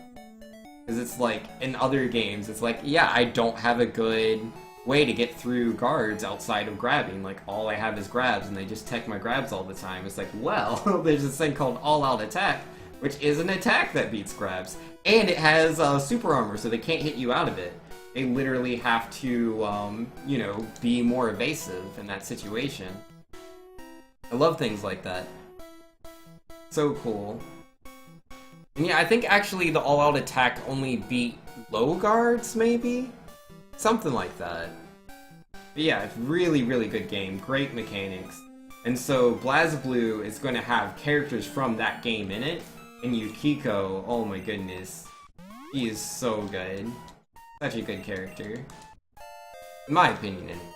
A: Because it's like, in other games, it's like, yeah, I don't have a good way to get through guards outside of grabbing. Like, all I have is grabs, and they just tech my grabs all the time. It's like, well, there's this thing called all-out attack, which is an attack that beats grabs. And it has super armor, so they can't hit you out of it. They literally have to, you know, be more evasive in that situation. I love things like that. So cool. And yeah, I think actually the all-out attack only beat low guards, maybe? Something like that. But yeah, it's really, really good game. Great mechanics. And so BlazBlue is going to have characters from that game in it. And Yukiko, oh my goodness. He is so good. Such a good character. In my opinion, anyway.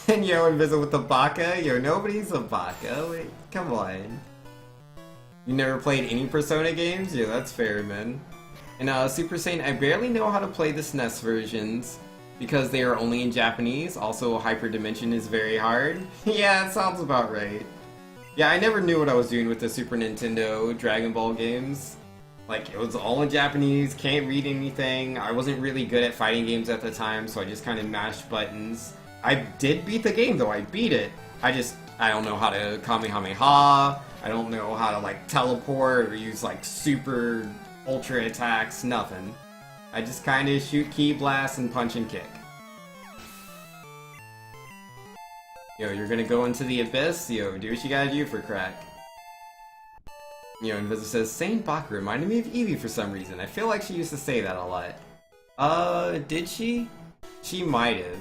A: And yo, and visit with the baka? Yo, nobody's a baka. Wait, come on. You never played any Persona games? Yeah, that's fair, man. And Super Saiyan, I barely know how to play the SNES versions because they are only in Japanese. Also, Hyperdimension is very hard. Yeah, it sounds about right. Yeah, I never knew what I was doing with the Super Nintendo Dragon Ball games. Like, it was all in Japanese, can't read anything. I wasn't really good at fighting games at the time, so I just kind of mashed buttons. I did beat the game, though. I beat it. I don't know how to Kamehameha. I don't know how to, like, teleport or use, like, super ultra attacks. Nothing. I just kind of shoot ki blasts and punch and kick. Yo, you're gonna go into the abyss? Yo, do what you gotta do for crack. Yo, and Visa says, Saint Baka reminded me of Eevee for some reason. I feel like she used to say that a lot. Did she? She might have.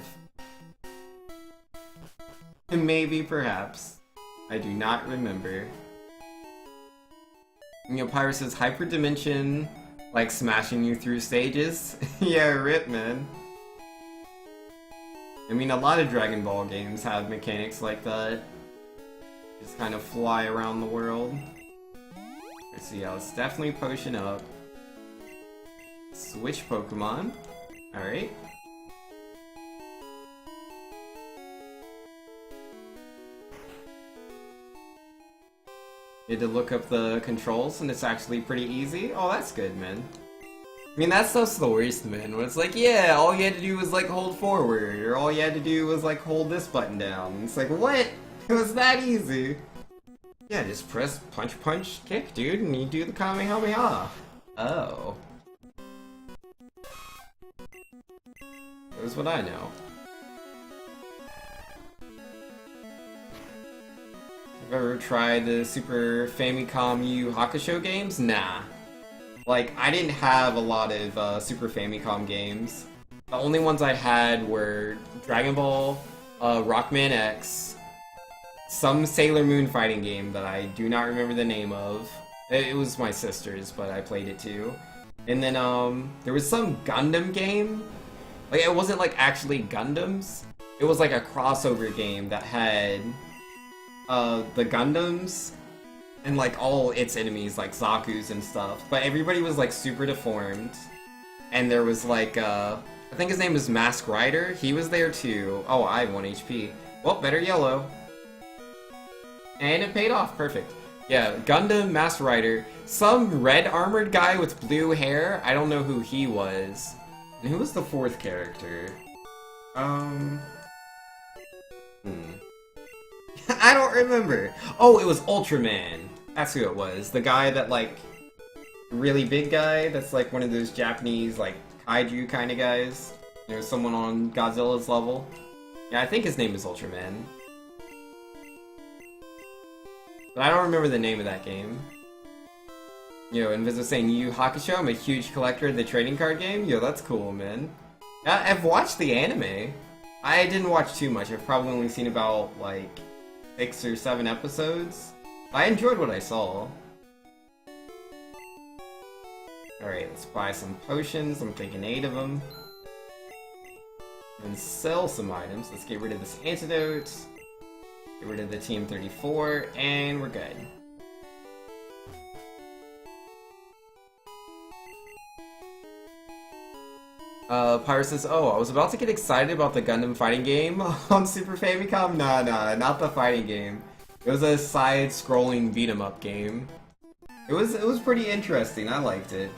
A: Maybe, perhaps. I do not remember. You know, Pyro says, Hyperdimension, like smashing you through stages? Yeah, rip, man. I mean, a lot of Dragon Ball games have mechanics like that. Just kind of fly around the world. Let's see, yeah, it's definitely potion up. Switch Pokemon. Alright. Need to look up the controls, and it's actually pretty easy. Oh, that's good, man. I mean, that stuff's the worst, man. When it's like, yeah, all you had to do was, like, hold forward, or all you had to do was, like, hold this button down. And it's like, what? It was that easy. Yeah, just press punch, punch, kick, dude, and you do the Kamehameha. Oh. That's what I know. Have you ever tried the Super Famicom Yu Yu Hakusho games? Nah. Like, I didn't have a lot of Super Famicom games. The only ones I had were Dragon Ball, Rockman X, some Sailor Moon fighting game that I do not remember the name of. It was my sister's, but I played it too. And then, there was some Gundam game. Like, it wasn't, like, actually Gundams. It was, like, a crossover game that had the Gundams and like all its enemies, like Zaku's and stuff, but everybody was like super deformed. And there was like I think his name was Mask Rider. He was there too. Oh, I have 1 HP. Well, better yellow. And it paid off. Perfect. Yeah, Gundam, Mask Rider, some red armored guy with blue hair. I don't know who he was. And who was the fourth character? I don't remember. Oh, it was Ultraman. That's who it was. The guy that, like, really big guy that's, like, one of those Japanese, like, kaiju kind of guys. You know, someone on Godzilla's level. Yeah, I think his name is Ultraman. But I don't remember the name of that game. Yo, and Viz was saying, Yu Yu Hakusho, I'm a huge collector of the trading card game. Yo, that's cool, man. I've watched the anime. I didn't watch too much. I've probably only seen about, like, 6 or 7 episodes. I enjoyed what I saw. Alright, let's buy some potions. I'm taking 8 of them. And sell some items. Let's get rid of this antidote. Get rid of the TM34, and we're good. Pyro says, oh, I was about to get excited about the Gundam fighting game on Super Famicom. Nah, not the fighting game. It was a side-scrolling beat-em-up game. It was pretty interesting. I liked it.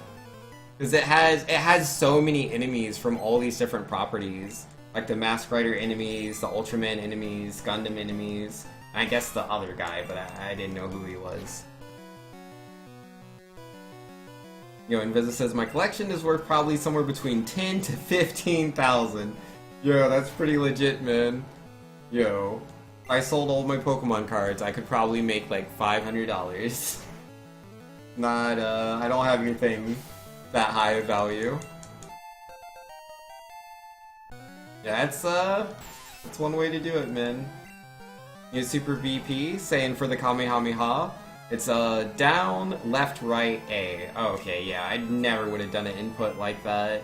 A: Because it has so many enemies from all these different properties. Like the Mask Rider enemies, the Ultraman enemies, Gundam enemies, and I guess the other guy, but I didn't know who he was. Yo, Invisa says, my collection is worth probably somewhere between 10 to 15,000. Yo, that's pretty legit, man. Yo, if I sold all my Pokemon cards, I could probably make like $500. Not, I don't have anything that high of value. Yeah, that's one way to do it, man. You Super VP saying for the Kamehameha, it's down, left, right, A. Oh, okay, yeah, I never would have done an input like that.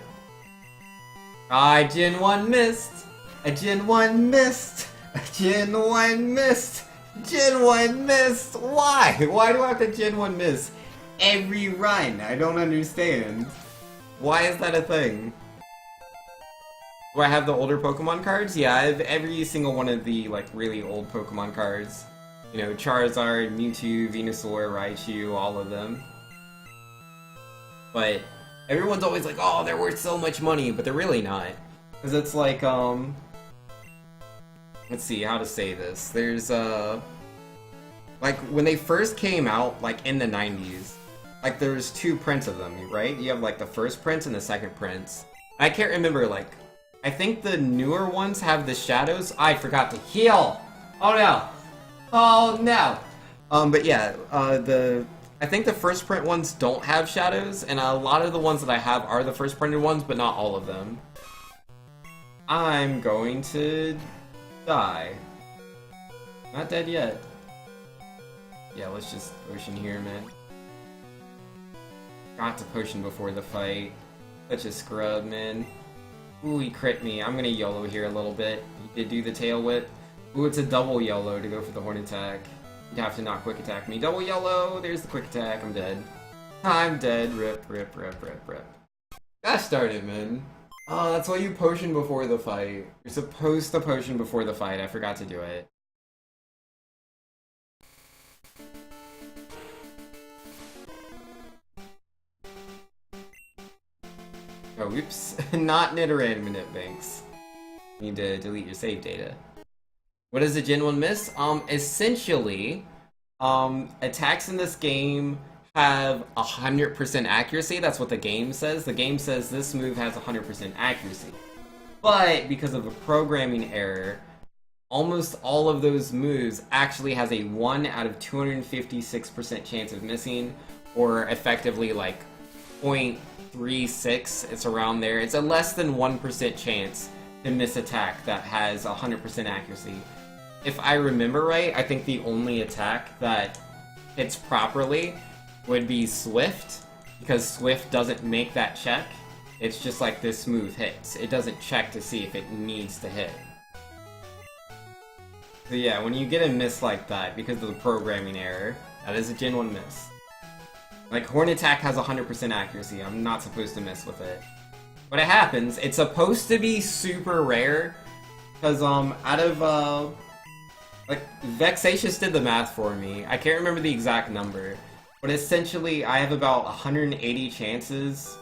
A: Gen 1 missed! Gen 1 missed! Gen 1 missed! Gen 1 missed! Why? Why do I have to Gen 1 miss every run? I don't understand. Why is that a thing? Do I have the older Pokemon cards? Yeah, I have every single one of the, like, really old Pokemon cards. You know, Charizard, Mewtwo, Venusaur, Raichu, all of them. But everyone's always like, oh, they're worth so much money, but they're really not. Because it's like, let's see how to say this. There's, like, when they first came out, like, in the 90s, like, there's two prints of them, right? You have, like, the first print and the second print. I can't remember, like, I think the newer ones have the shadows. I forgot to heal! Oh no! Oh no! But yeah, I think the first print ones don't have shadows, and a lot of the ones that I have are the first printed ones, but not all of them. I'm going to die. Not dead yet. Yeah, let's just potion here, man. Got to potion before the fight. Such a scrub, man. Ooh, he crit me. I'm gonna YOLO here a little bit. He did do the tail whip. Ooh, it's a double YOLO to go for the horn attack. You'd have to not quick attack me. Double YOLO! There's the quick attack. I'm dead. I'm dead. Rip, rip, rip, rip, rip. Gosh darn it, man. Oh, that's why you potion before the fight. You're supposed to potion before the fight. I forgot to do it. Oh, oops. Not Nidoran Minute Banks. Need to delete your save data. What does a Gen 1 miss? Essentially, attacks in this game have 100% accuracy. That's what the game says. The game says this move has 100% accuracy. But, because of a programming error, almost all of those moves actually has a 1 out of 256% chance of missing, or effectively like 0.36, it's around there. It's a less than 1% chance to miss attack that has 100% accuracy. If I remember right, I think the only attack that hits properly would be Swift, because Swift doesn't make that check. It's just like this move hits. It doesn't check to see if it needs to hit. So yeah, when you get a miss like that, because of the programming error, that is a Gen 1 miss. Like, Horn Attack has 100% accuracy. I'm not supposed to miss with it. But it happens. It's supposed to be super rare, because, out of, like, Vexatious did the math for me. I can't remember the exact number, but essentially, I have about 180 chances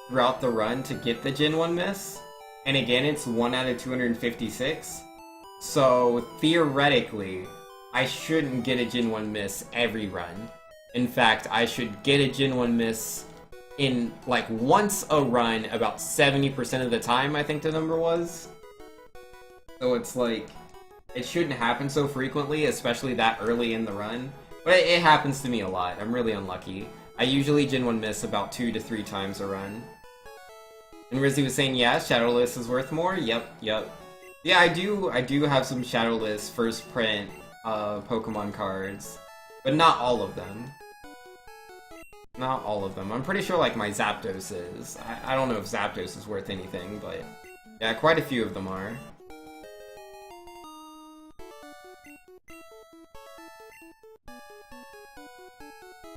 A: throughout the run to get the Gen 1 miss. And again, it's 1 out of 256. So, theoretically, I shouldn't get a Gen 1 miss every run. In fact, I should get a Gen 1 miss in, like, once a run about 70% of the time, I think the number was. So it's like, it shouldn't happen so frequently, especially that early in the run. But it happens to me a lot. I'm really unlucky. I usually Gen 1 miss about 2 to 3 times a run. And Rizzy was saying, yeah, Shadowless is worth more? Yep. Yeah, I do have some Shadowless first print Pokemon cards. But not all of them. Not all of them. I'm pretty sure, like, my Zapdos is. I don't know if Zapdos is worth anything, but yeah, quite a few of them are.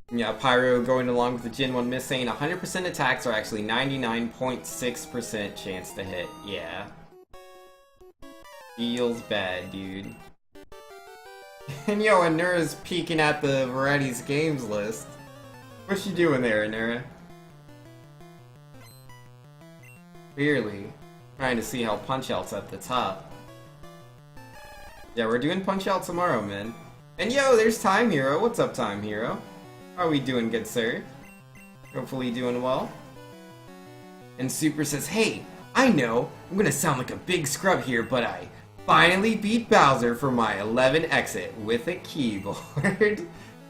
A: Yeah, Pyro going along with the Gen 1 miss saying 100% attacks are actually 99.6% chance to hit. Yeah. Feels bad, dude. And yo, Anura's peeking at the Varieties Games list. What's she doing there, Nera? Clearly. Trying to see how Punch-Out's at the top. Yeah, we're doing Punch-Out tomorrow, man. And yo, there's Time Hero. What's up, Time Hero? How are we doing, good sir? Hopefully doing well. And Super says, hey, I know, I'm gonna sound like a big scrub here, but I finally beat Bowser for my 11 exit with a keyboard.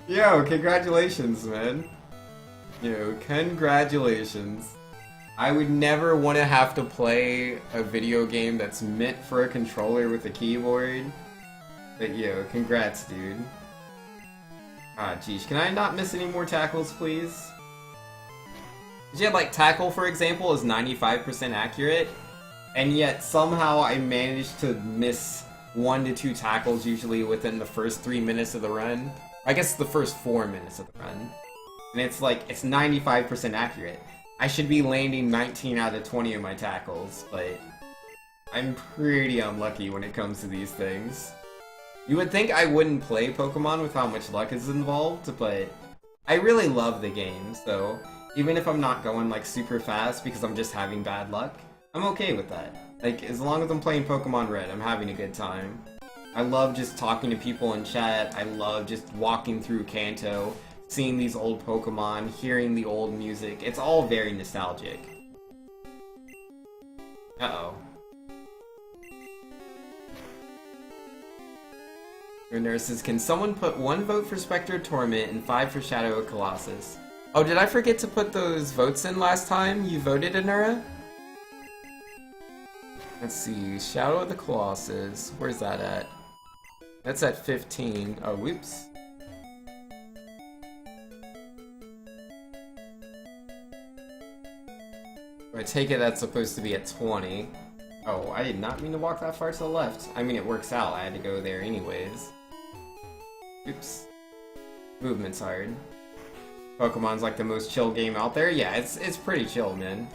A: Yo, congratulations, man. Yo, congratulations. I would never want to have to play a video game that's meant for a controller with a keyboard. But yo, congrats, dude. Ah, geez, can I not miss any more tackles, please? Yeah, like, tackle, for example, is 95% accurate, and yet somehow I managed to miss 1 to 2 tackles usually within the first 3 minutes of the run. I guess the first 4 minutes of the run. And it's like, it's 95% accurate. I should be landing 19 out of 20 of my tackles, but I'm pretty unlucky when it comes to these things. You would think I wouldn't play Pokemon with how much luck is involved, but I really love the game, so even if I'm not going like super fast because I'm just having bad luck, I'm okay with that. Like, as long as I'm playing Pokemon Red, I'm having a good time. I love just talking to people in chat, I love just walking through Kanto, seeing these old Pokemon, hearing the old music. It's all very nostalgic. Uh-oh. Your nurse says, can someone put 1 vote for Spectre Torment and 5 for Shadow of Colossus? Oh, did I forget to put those votes in last time you voted, Anura? Let's see, Shadow of the Colossus. Where's that at? That's at 15. Oh, whoops. I take it that's supposed to be at 20. Oh, I did not mean to walk that far to the left. I mean, it works out. I had to go there anyways. Oops. Movement's hard. Pokemon's like the most chill game out there. Yeah, it's pretty chill, man.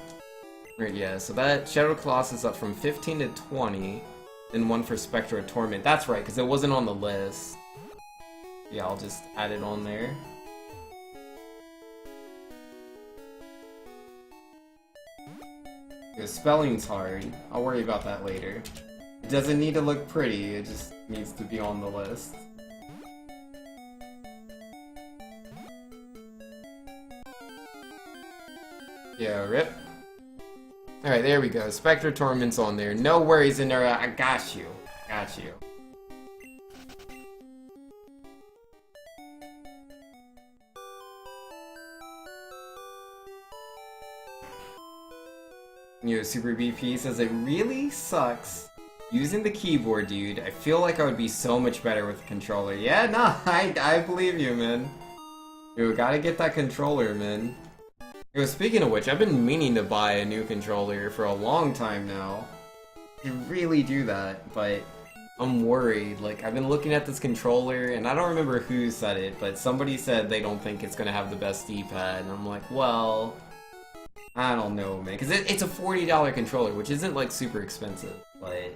A: Right, yeah, so that Shadow Colossus up from 15 to 20. Then 1 for Spectre Torment. That's right, because it wasn't on the list. Yeah, I'll just add it on there. The spelling's hard. I'll worry about that later. It doesn't need to look pretty, it just needs to be on the list. Yeah, rip. Alright, there we go. Spectre Torment's on there. No worries, Inura. I got you. Got you. Yo, Super BP says it really sucks using the keyboard, dude. I feel like I would be so much better with the controller. Yeah, no, I believe you, man. Yo, gotta get that controller, man. Yo, speaking of which, I've been meaning to buy a new controller for a long time now. I really do that, but I'm worried. Like, I've been looking at this controller, and I don't remember who said it, but somebody said they don't think it's gonna have the best D-pad, and I'm like, well, I don't know, man. Because it's a $40 controller, which isn't, like, super expensive, but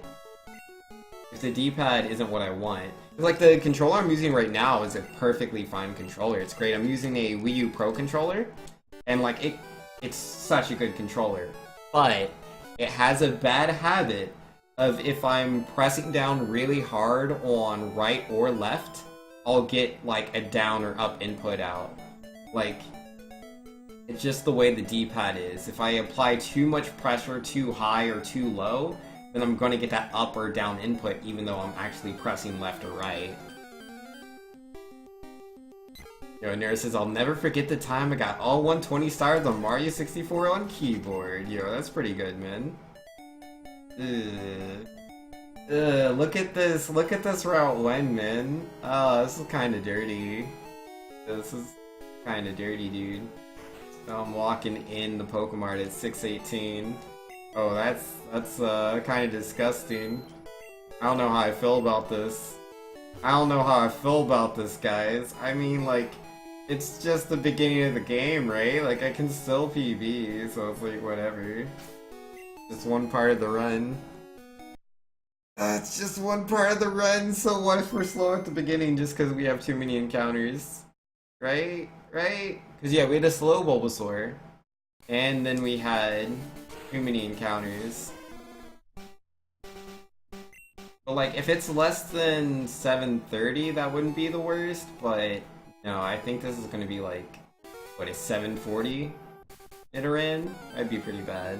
A: if the D-pad isn't what I want. Like, the controller I'm using right now is a perfectly fine controller. It's great. I'm using a Wii U Pro controller. And like, it's such a good controller, but it has a bad habit of if I'm pressing down really hard on right or left, I'll get like a down or up input out. Like, it's just the way the D-pad is. If I apply too much pressure too high or too low, then I'm going to get that up or down input even though I'm actually pressing left or right. Yo, Nera says, I'll never forget the time I got all 120 stars on Mario 64 on keyboard. Yo, that's pretty good, man. Look at this Route 1, man. Oh, this is kinda dirty. This is kinda dirty, dude. So I'm walking in the Pokemart at 6:18. Oh, that's kinda disgusting. I don't know how I feel about this. Guys. I mean, like, it's just the beginning of the game, right? Like, I can still PB, so it's like, whatever. Just one part of the run. It's just one part of the run, so what if we're slow at the beginning just because we have too many encounters? Right? Right? Because yeah, we had a slow Bulbasaur. And then we had too many encounters. But like, if it's less than 730, that wouldn't be the worst, but no, I think this is gonna be like, what, a 740 Nidoran? That'd be pretty bad.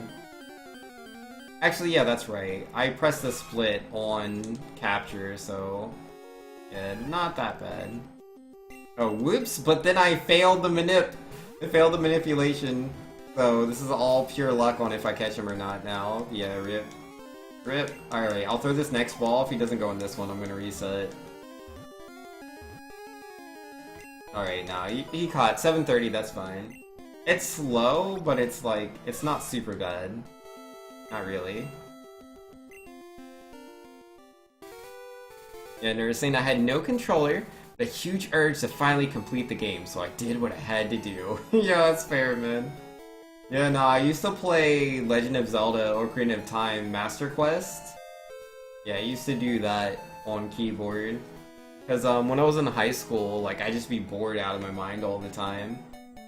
A: Actually, yeah, that's right. I pressed the split on capture, so yeah, not that bad. Oh, whoops, but then I failed the I failed the manipulation. So this is all pure luck on if I catch him or not now. Yeah, rip. Rip. Alright, I'll throw this next ball. If he doesn't go in this one, I'm gonna reset. Alright, now he caught 730, that's fine. It's slow, but it's like, it's not super bad. Not really. Yeah, they were saying I had no controller, but a huge urge to finally complete the game, so I did what I had to do. Yeah, that's fair, man. Yeah, no, I used to play Legend of Zelda Ocarina of Time Master Quest. Yeah, I used to do that on keyboard. Because when I was in high school, like, I'd just be bored out of my mind all the time.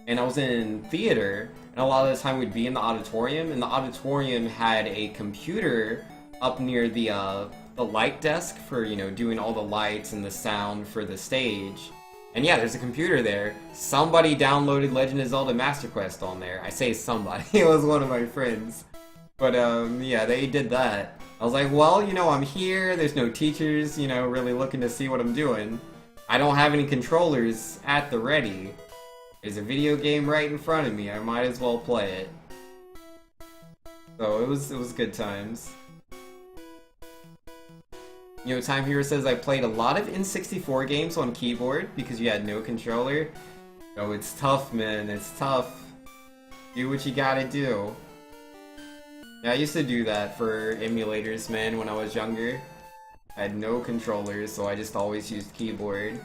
A: And I was in theater, and a lot of the time we'd be in the auditorium, and the auditorium had a computer up near the light desk for, you know, doing all the lights and the sound for the stage. And yeah, there's a computer there. Somebody downloaded Legend of Zelda Master Quest on there. I say somebody, it was one of my friends. But yeah, they did that. I was like, well, you know, I'm here, there's no teachers, you know, really looking to see what I'm doing. I don't have any controllers at the ready. There's a video game right in front of me, I might as well play it. So it was good times. You know, Time Hero says I played a lot of N64 games on keyboard because you had no controller. Oh, it's tough, man. It's tough. Do what you gotta do. Yeah, I used to do that for emulators, man, when I was younger. I had no controllers, so I just always used keyboard.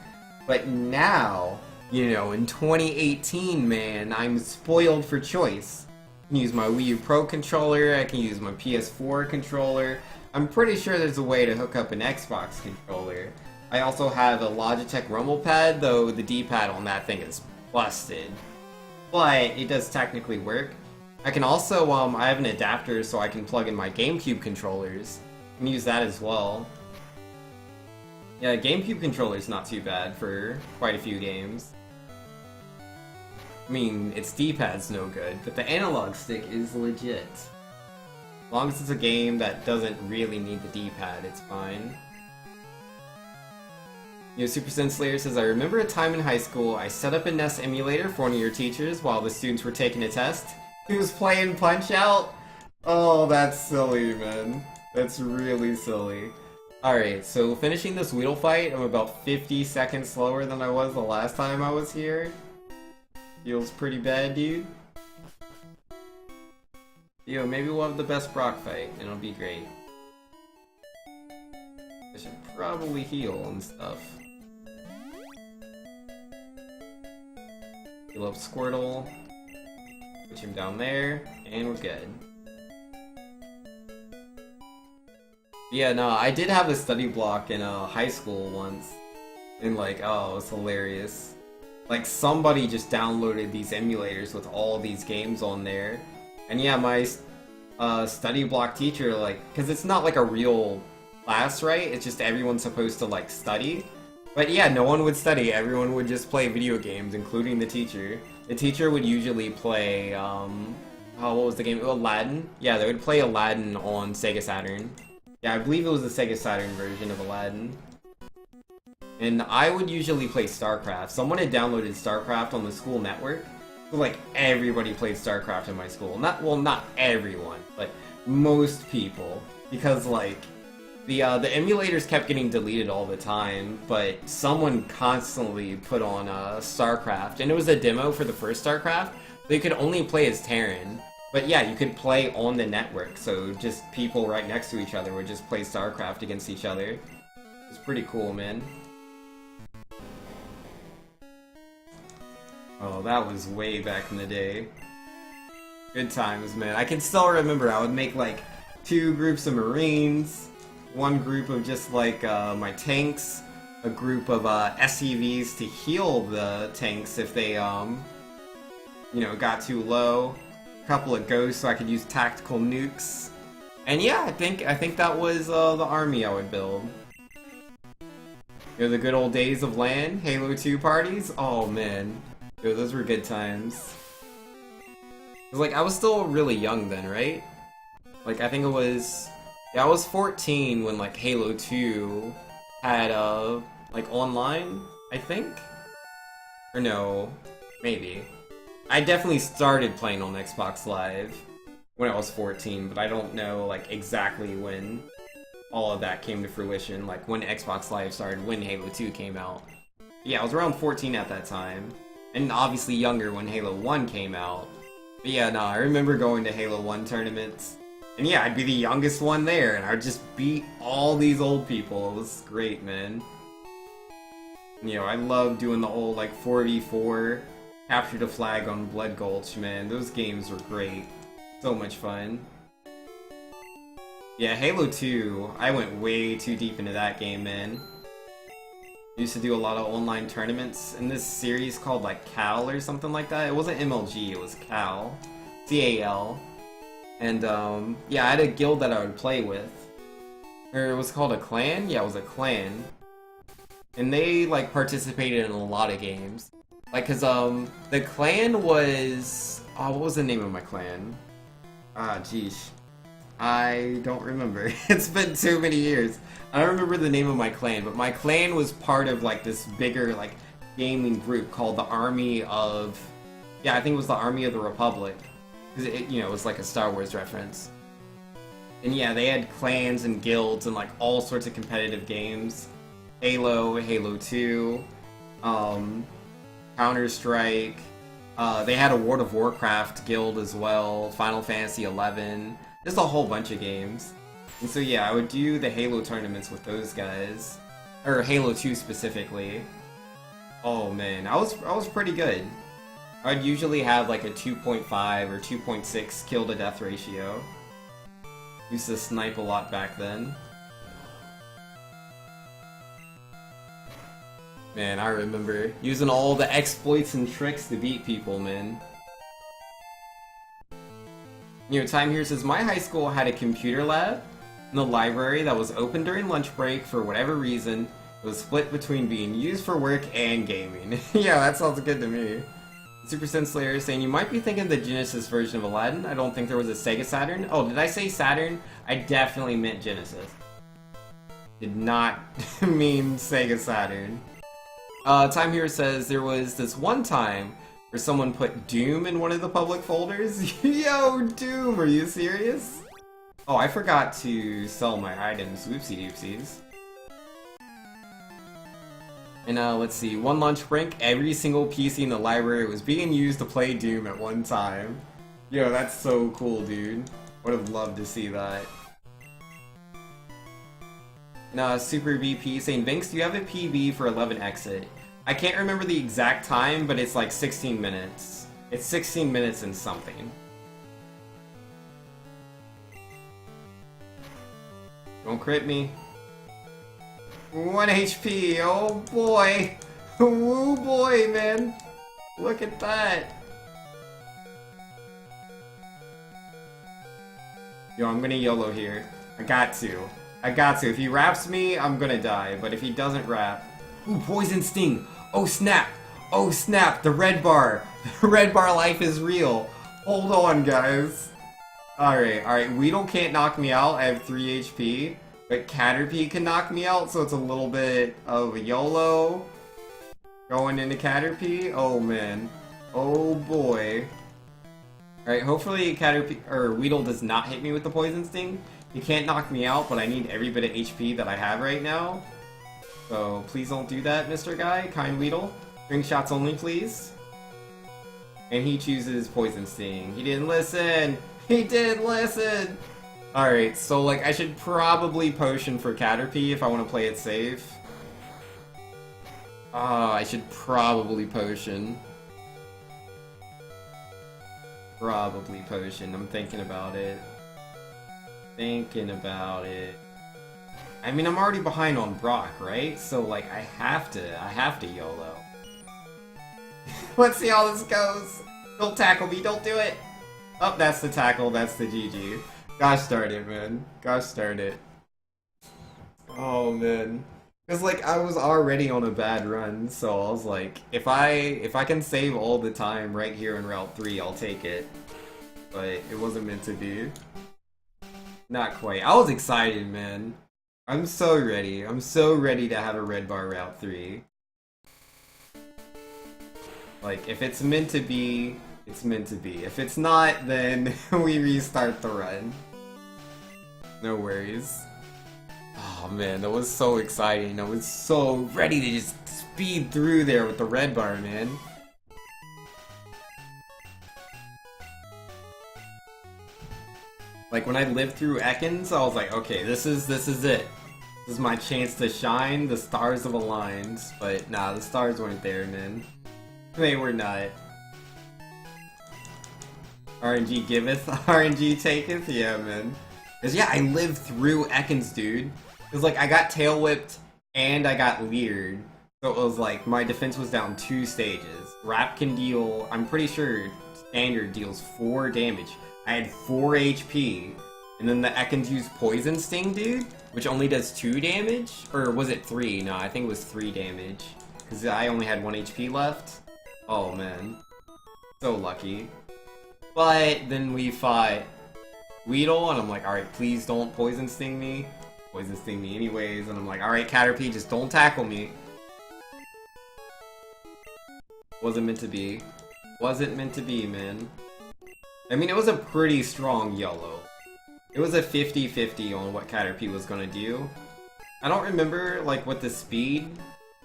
A: But now, you know, in 2018, man, I'm spoiled for choice. I can use my Wii U Pro controller, I can use my PS4 controller. I'm pretty sure there's a way to hook up an Xbox controller. I also have a Logitech Rumble Pad, though the D-pad on that thing is busted. But it does technically work. I can also, I have an adapter so I can plug in my GameCube controllers. I can use that as well. Yeah, GameCube controller's not too bad for quite a few games. I mean, its D-pad's no good, but the analog stick is legit. As long as it's a game that doesn't really need the D-pad, it's fine. You know, Super Sen Slayer says, I remember a time in high school I set up a NES emulator for one of your teachers while the students were taking a test. He was playing Punch-Out! Oh, that's silly, man. That's really silly. Alright, so finishing this Weedle fight, I'm about 50 seconds slower than I was the last time I was here. Feels pretty bad, dude. Yo, maybe we'll have the best Brock fight, and it'll be great. I should probably heal and stuff. Heal up Squirtle. Push him down there, and we're good. Yeah, no, I did have a study block in high school once. And like, oh, it was hilarious. Like, somebody just downloaded these emulators with all these games on there. And yeah, my study block teacher, like, because it's not like a real class, right? It's just everyone's supposed to, like, study. But yeah, no one would study. Everyone would just play video games, including the teacher. The teacher would usually play, oh, what was the game? Aladdin? Yeah, they would play Aladdin on Sega Saturn. Yeah, I believe it was the Sega Saturn version of Aladdin. And I would usually play StarCraft. Someone had downloaded StarCraft on the school network. So, like, everybody played StarCraft in my school. Not everyone, but most people. Because, like, the emulators kept getting deleted all the time, but someone constantly put on StarCraft. And it was a demo for the first StarCraft, so you could only play as Terran. But yeah, you could play on the network, so just people right next to each other would just play StarCraft against each other. It's pretty cool, man. Oh, that was way back in the day. Good times, man. I can still remember I would make like 2 groups of Marines, 1 group of just like my tanks, a group of SCVs to heal the tanks if they you know, got too low. A couple of ghosts so I could use tactical nukes. And yeah, I think that was the army I would build. You know, the good old days of LAN, Halo 2 parties? Oh man. Yo, those were good times. Cause like, I was still really young then, right? Like, I think it was... Yeah, I was 14 when like Halo 2 had, like online, I think? Or no, maybe. I definitely started playing on Xbox Live when I was 14, but I don't know like exactly when all of that came to fruition, like when Xbox Live started, when Halo 2 came out. Yeah, I was around 14 at that time, and obviously younger when Halo 1 came out. But yeah, no, I remember going to Halo 1 tournaments, and yeah, I'd be the youngest one there, and I'd just beat all these old people. It was great, man. You know, I love doing the old, like, 4v4, capture the flag on Blood Gulch, man. Those games were great. So much fun. Yeah, Halo 2, I went way too deep into that game, man. Used to do a lot of online tournaments in this series called, like, Cal or something like that. It wasn't MLG, it was Cal. C-A-L. And, yeah, I had a guild that I would play with. Or it was called a clan? Yeah, it was a clan. And they, like, participated in a lot of games. Like, cause, the clan was... Oh, what was the name of my clan? Ah, geez. I don't remember. It's been too many years. I don't remember the name of my clan, but my clan was part of, like, this bigger, like, gaming group called the Army of... Yeah, I think it was the Army of the Republic. Cause it, you know, it was like a Star Wars reference. And yeah, they had clans and guilds and, like, all sorts of competitive games. Halo, Halo 2, Counter-Strike, they had a World of Warcraft guild as well, Final Fantasy 11, just a whole bunch of games. And so yeah, I would do the Halo tournaments with those guys, or Halo 2 specifically. Oh man, I was pretty good. I'd usually have like a 2.5 or 2.6 kill to death ratio. Used to snipe a lot back then. Man, I remember using all the exploits and tricks to beat people, man. You know, Time here says, my high school had a computer lab in the library that was open during lunch break for whatever reason. It was split between being used for work and gaming. Yeah, that sounds good to me. Super Sin Slayer saying, you might be thinking the Genesis version of Aladdin. I don't think there was a Sega Saturn. Oh, did I say Saturn? I definitely meant Genesis. Did not mean Sega Saturn. Time here says there was this one time where someone put Doom in one of the public folders. Yo, Doom, are you serious? Oh, I forgot to sell my items. Whoopsie doopsies. And let's see, one lunch break, every single PC in the library was being used to play Doom at one time. Yo, that's so cool, dude. Would have loved to see that. And Super VP saying, Vinks, do you have a PB for 11 exit? I can't remember the exact time, but it's like 16 minutes. It's 16 minutes and something. Don't crit me. 1 HP, oh boy! Woo boy, man! Look at that! Yo, I'm gonna YOLO here. I got to. If he wraps me, I'm gonna die, but if he doesn't wrap... Ooh, Poison Sting! Oh snap! Oh snap! The red bar! The red bar life is real! Hold on, guys! Alright, Weedle can't knock me out, I have 3 HP. But Caterpie can knock me out, so it's a little bit of a YOLO. Going into Caterpie? Oh man. Oh boy. Alright, hopefully Caterpie, or Weedle does not hit me with the Poison Sting. He can't knock me out, but I need every bit of HP that I have right now. So please don't do that, Mr. Guy. Kind Weedle. Ring shots only, please. And he chooses Poison Sting. He didn't listen! He did listen! Alright, so like I should probably potion for Caterpie if I want to play it safe. I should probably potion. Probably potion. I'm thinking about it. I mean, I'm already behind on Brock, right? So like I have to YOLO. Let's see how this goes. Don't tackle me, don't do it! Oh, that's the tackle, that's the GG. Gosh darn it, man. Gosh darn it. Oh, man. Because, like, I was already on a bad run, so I was like, if I can save all the time right here in Route 3, I'll take it. But it wasn't meant to be. Not quite. I was excited, man. I'm so ready. I'm so ready to have a red bar Route 3. Like, if it's meant to be, it's meant to be. If it's not, then we restart the run. No worries. Oh man, that was so exciting. I was so ready to just speed through there with the red bar, man. Like, when I lived through Ekans, I was like, okay, this is it. This is my chance to shine. The stars have aligned. But nah, the stars weren't there, man. They were not. RNG giveth, RNG taketh? Yeah, man. Cause yeah, I lived through Ekans, dude. It was like, I got tail whipped and I got leered. So it was like, my defense was down 2 stages. Wrap can deal, I'm pretty sure standard deals 4 damage. I had 4 HP. And then the Ekans used Poison Sting, dude, which only does 2 damage? Or was it 3? No, I think it was 3 damage. Because I only had 1 HP left. Oh, man. So lucky. But then we fought Weedle, and I'm like, alright, please don't Poison Sting me. Poison Sting me anyways, and I'm like, alright, Caterpie, just don't tackle me. Wasn't meant to be. Wasn't meant to be, man. I mean, it was a pretty strong yellow. It was a 50-50 on what Caterpie was gonna do. I don't remember, like, what the speed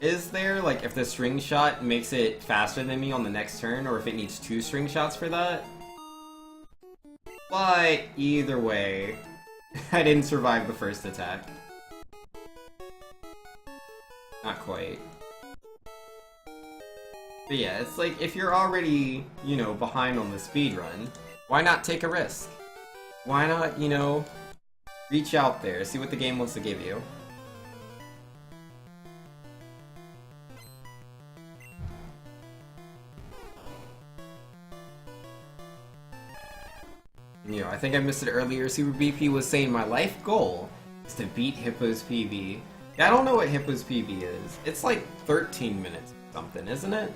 A: is there, like, if the string shot makes it faster than me on the next turn, or if it needs 2 string shots for that. But, either way, I didn't survive the first attack. Not quite. But yeah, it's like, if you're already, you know, behind on the speedrun, why not take a risk? Why not, you know, reach out there, see what the game wants to give you. You know, I think I missed it earlier. Super BP was saying my life goal is to beat Hippo's PB. Yeah, I don't know what Hippo's PB is. It's like 13 minutes or something, isn't it?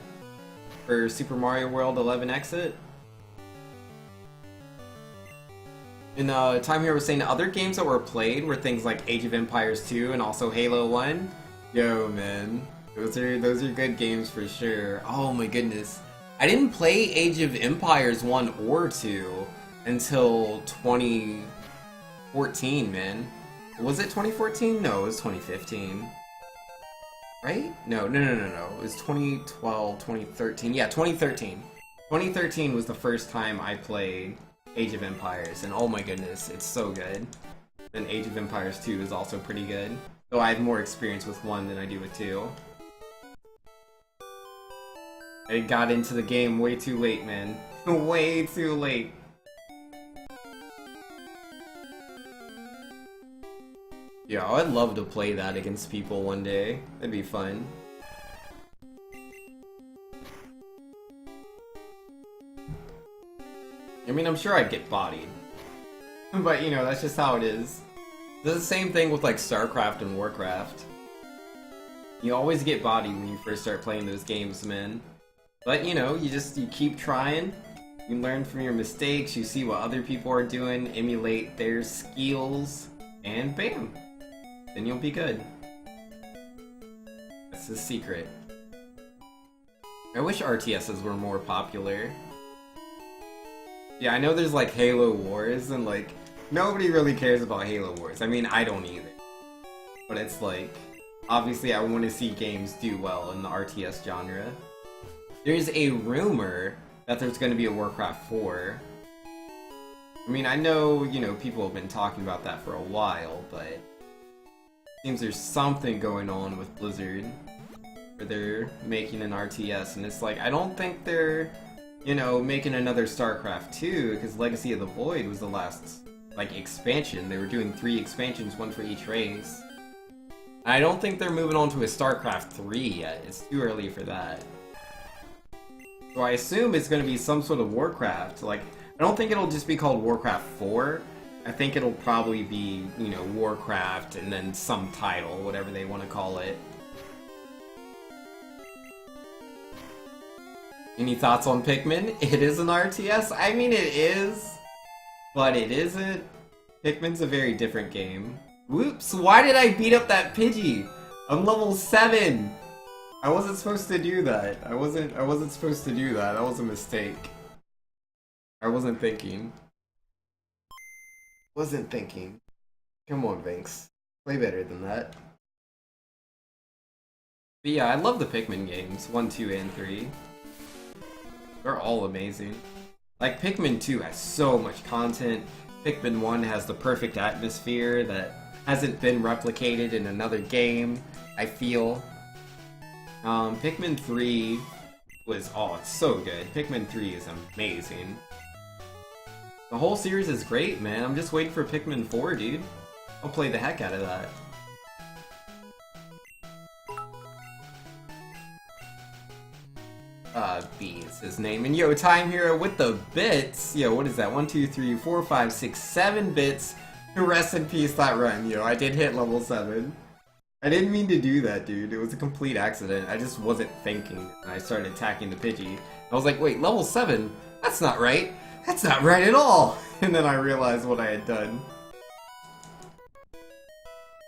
A: For Super Mario World 11 Exit. And Time Hero was saying other games that were played were things like Age of Empires 2 and also Halo 1. Yo, man. Those are good games for sure. Oh my goodness. I didn't play Age of Empires 1 or 2 until 2014, man. Was it 2014? No, it was 2015. Right? No. It was 2012, 2013. Yeah, 2013. 2013 was the first time I played Age of Empires, and oh my goodness, it's so good. And Age of Empires 2 is also pretty good. Though I have more experience with 1 than I do with 2. I got into the game way too late, man. Way too late. Yeah, I'd love to play that against people one day. That'd be fun. I mean, I'm sure I'd get bodied. But, you know, that's just how it is. It's the same thing with, like, StarCraft and Warcraft. You always get bodied when you first start playing those games, man. But, you know, you keep trying. You learn from your mistakes, you see what other people are doing, emulate their skills, and bam! Then you'll be good. That's the secret. I wish RTSs were more popular. Yeah, I know there's like Halo Wars, and like, nobody really cares about Halo Wars. I mean, I don't either. But it's like, obviously I want to see games do well in the RTS genre. There's a rumor that there's going to be a Warcraft 4. I mean, I know, you know, people have been talking about that for a while, but it seems there's something going on with Blizzard where they're making an RTS, and it's like, I don't think they're, you know, making another StarCraft 2, because Legacy of the Void was the last, like, expansion. They were doing 3 expansions, 1 for each race. I don't think they're moving on to a StarCraft 3 yet. It's too early for that. So I assume it's going to be some sort of Warcraft. Like, I don't think it'll just be called Warcraft 4. I think it'll probably be, you know, Warcraft and then some title, whatever they want to call it. Any thoughts on Pikmin? It is an RTS? I mean, it is, but it isn't. Pikmin's a very different game. Whoops, why did I beat up that Pidgey? I'm level 7! I wasn't supposed to do that. I wasn't supposed to do that. That was a mistake. I wasn't thinking. Wasn't thinking. Come on, Vinks. Play better than that. But yeah, I love the Pikmin games. 1, 2, and 3. They're all amazing. Like, Pikmin 2 has so much content. Pikmin 1 has the perfect atmosphere that hasn't been replicated in another game, I feel. Pikmin 3 was, oh, it's so good. Pikmin 3 is amazing. The whole series is great, man. I'm just waiting for Pikmin 4, dude. I'll play the heck out of that. B is his name. And yo, Time Hero with the bits. Yo, what is that? 1, 2, 3, 4, 5, 6, 7 bits. Rest in peace, that run. Yo, I did hit level 7. I didn't mean to do that, dude. It was a complete accident. I just wasn't thinking. And I started attacking the Pidgey. I was like, wait, level 7? That's not right. That's not right at all. And then I realized what I had done.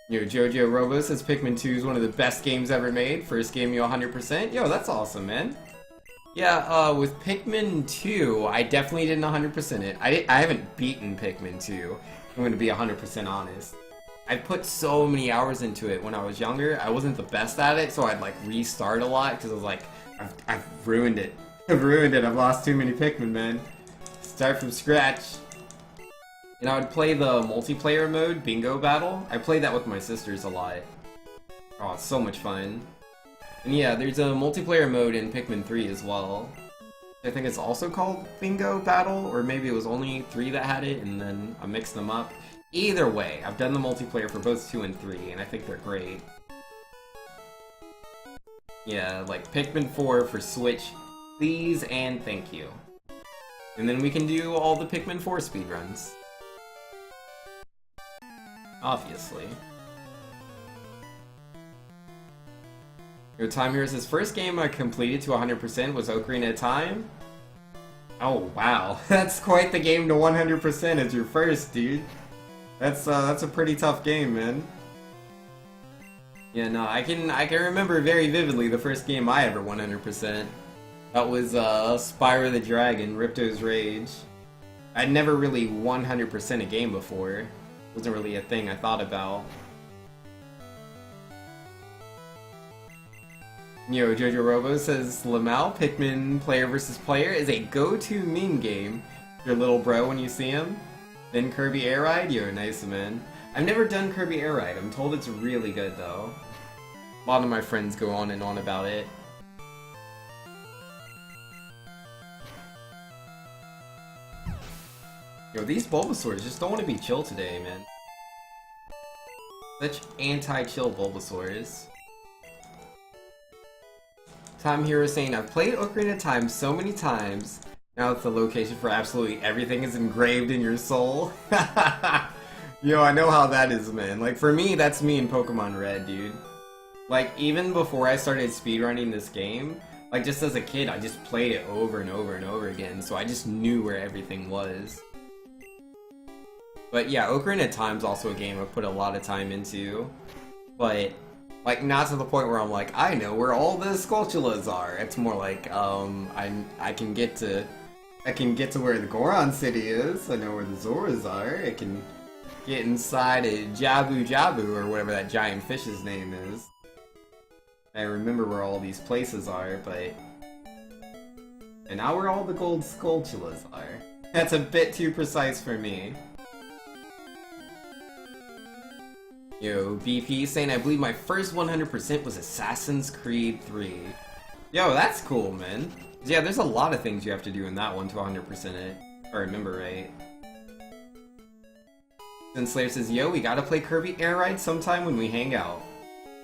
A: Yo, Jojo Robo says Pikmin 2 is one of the best games ever made. First game you 100%. Yo, that's awesome, man. Yeah, with Pikmin 2, I definitely didn't 100% it. I haven't beaten Pikmin 2. I'm gonna be 100% honest. I put so many hours into it when I was younger. I wasn't the best at it, so I'd like restart a lot because I was like, I've ruined it. I've ruined it. I've lost too many Pikmin, man. Start from scratch. And I would play the multiplayer mode, Bingo Battle. I played that with my sisters a lot. Oh, it's so much fun. And yeah, there's a multiplayer mode in Pikmin 3 as well. I think it's also called Bingo Battle, or maybe it was only 3 that had it, and then I mixed them up. Either way, I've done the multiplayer for both 2 and 3, and I think they're great. Yeah, like Pikmin 4 for Switch, please and thank you. And then we can do all the Pikmin 4 speedruns. Obviously. Your Time Heroes' his first game I completed to 100% was Ocarina of Time. Oh wow, that's quite the game to 100% as your first, dude. That's a pretty tough game, man. Yeah, no, I can remember very vividly the first game I ever 100%. That was Spyro the Dragon, Ripto's Rage. I'd never really 100% a game before. It wasn't really a thing I thought about. Yo, Jojo Robo says, Lamau, Pikmin player versus player is a go-to meme game. Your little bro when you see him. Then Kirby Air Ride? Yo, nice, man. I've never done Kirby Air Ride. I'm told it's really good, though. A lot of my friends go on and on about it. Yo, these Bulbasaurs just don't want to be chill today, man. Such anti-chill Bulbasaurs. Time Hero saying, I've played Ocarina of Time so many times, now that the location for absolutely everything is engraved in your soul. Yo, I know how that is, man. Like, for me, that's me in Pokemon Red, dude. Like, even before I started speedrunning this game, like, just as a kid, I just played it over and over and over again, so I just knew where everything was. But yeah, Ocarina of Time's also a game I've put a lot of time into, but like not to the point where I'm like, I know where all the Skulltulas are. It's more like, I can get to where the Goron City is. I know where the Zoras are. I can get inside a Jabu Jabu or whatever that giant fish's name is. I remember where all these places are, but and now where all the gold Skulltulas are. That's a bit too precise for me. Yo, BP saying, I believe my first 100% was Assassin's Creed 3. Yo, that's cool, man. Yeah, there's a lot of things you have to do in that one to 100% it, if I remember right. Then Slayer says, yo, we gotta play Kirby Air Ride sometime when we hang out.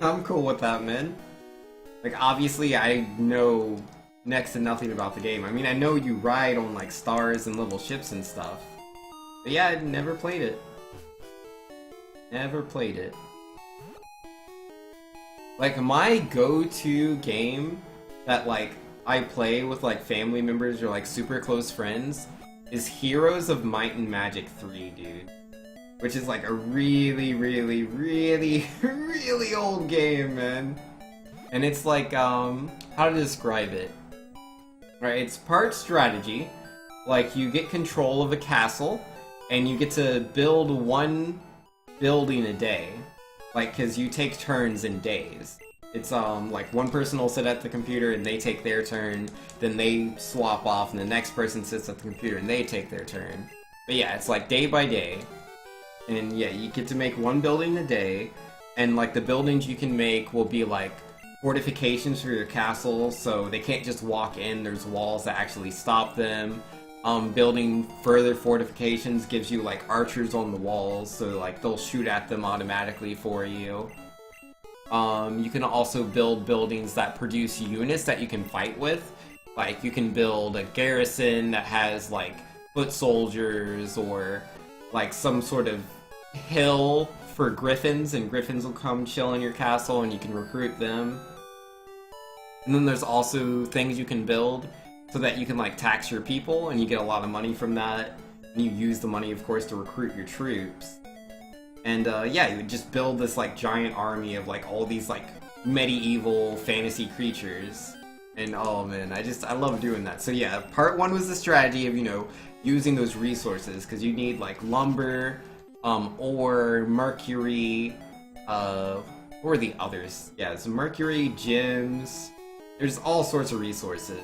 A: I'm cool with that, man. Like, obviously, I know next to nothing about the game. I mean, I know you ride on like stars and little ships and stuff. But yeah, I never played it. Never played it. Like, my go-to game that, like, I play with, like, family members or, like, super close friends is Heroes of Might and Magic 3, dude. Which is, like, a really, really, really, really old game, man. And it's, like, how to describe it? Right, it's part strategy. Like, you get control of a castle, and you get to build one building a day. Like, cause you take turns in days. It's, like, one person will sit at the computer and they take their turn, then they swap off, and the next person sits at the computer and they take their turn. But yeah, it's like day by day. And yeah, you get to make one building a day, and like the buildings you can make will be like fortifications for your castle, so they can't just walk in, there's walls that actually stop them. Building further fortifications gives you like archers on the walls, so like they'll shoot at them automatically for you. You can also build buildings that produce units that you can fight with. Like you can build a garrison that has like foot soldiers, or like some sort of hill for griffins, and griffins will come chill in your castle and you can recruit them. And then there's also things you can build so that you can like tax your people, and you get a lot of money from that. And you use the money, of course, to recruit your troops. And yeah, you would just build this like giant army of like all these like medieval fantasy creatures. And oh man, I love doing that. So yeah, part one was the strategy of, you know, using those resources, because you need like lumber, ore, mercury, what were the others? Yeah, it's mercury, gems, there's all sorts of resources.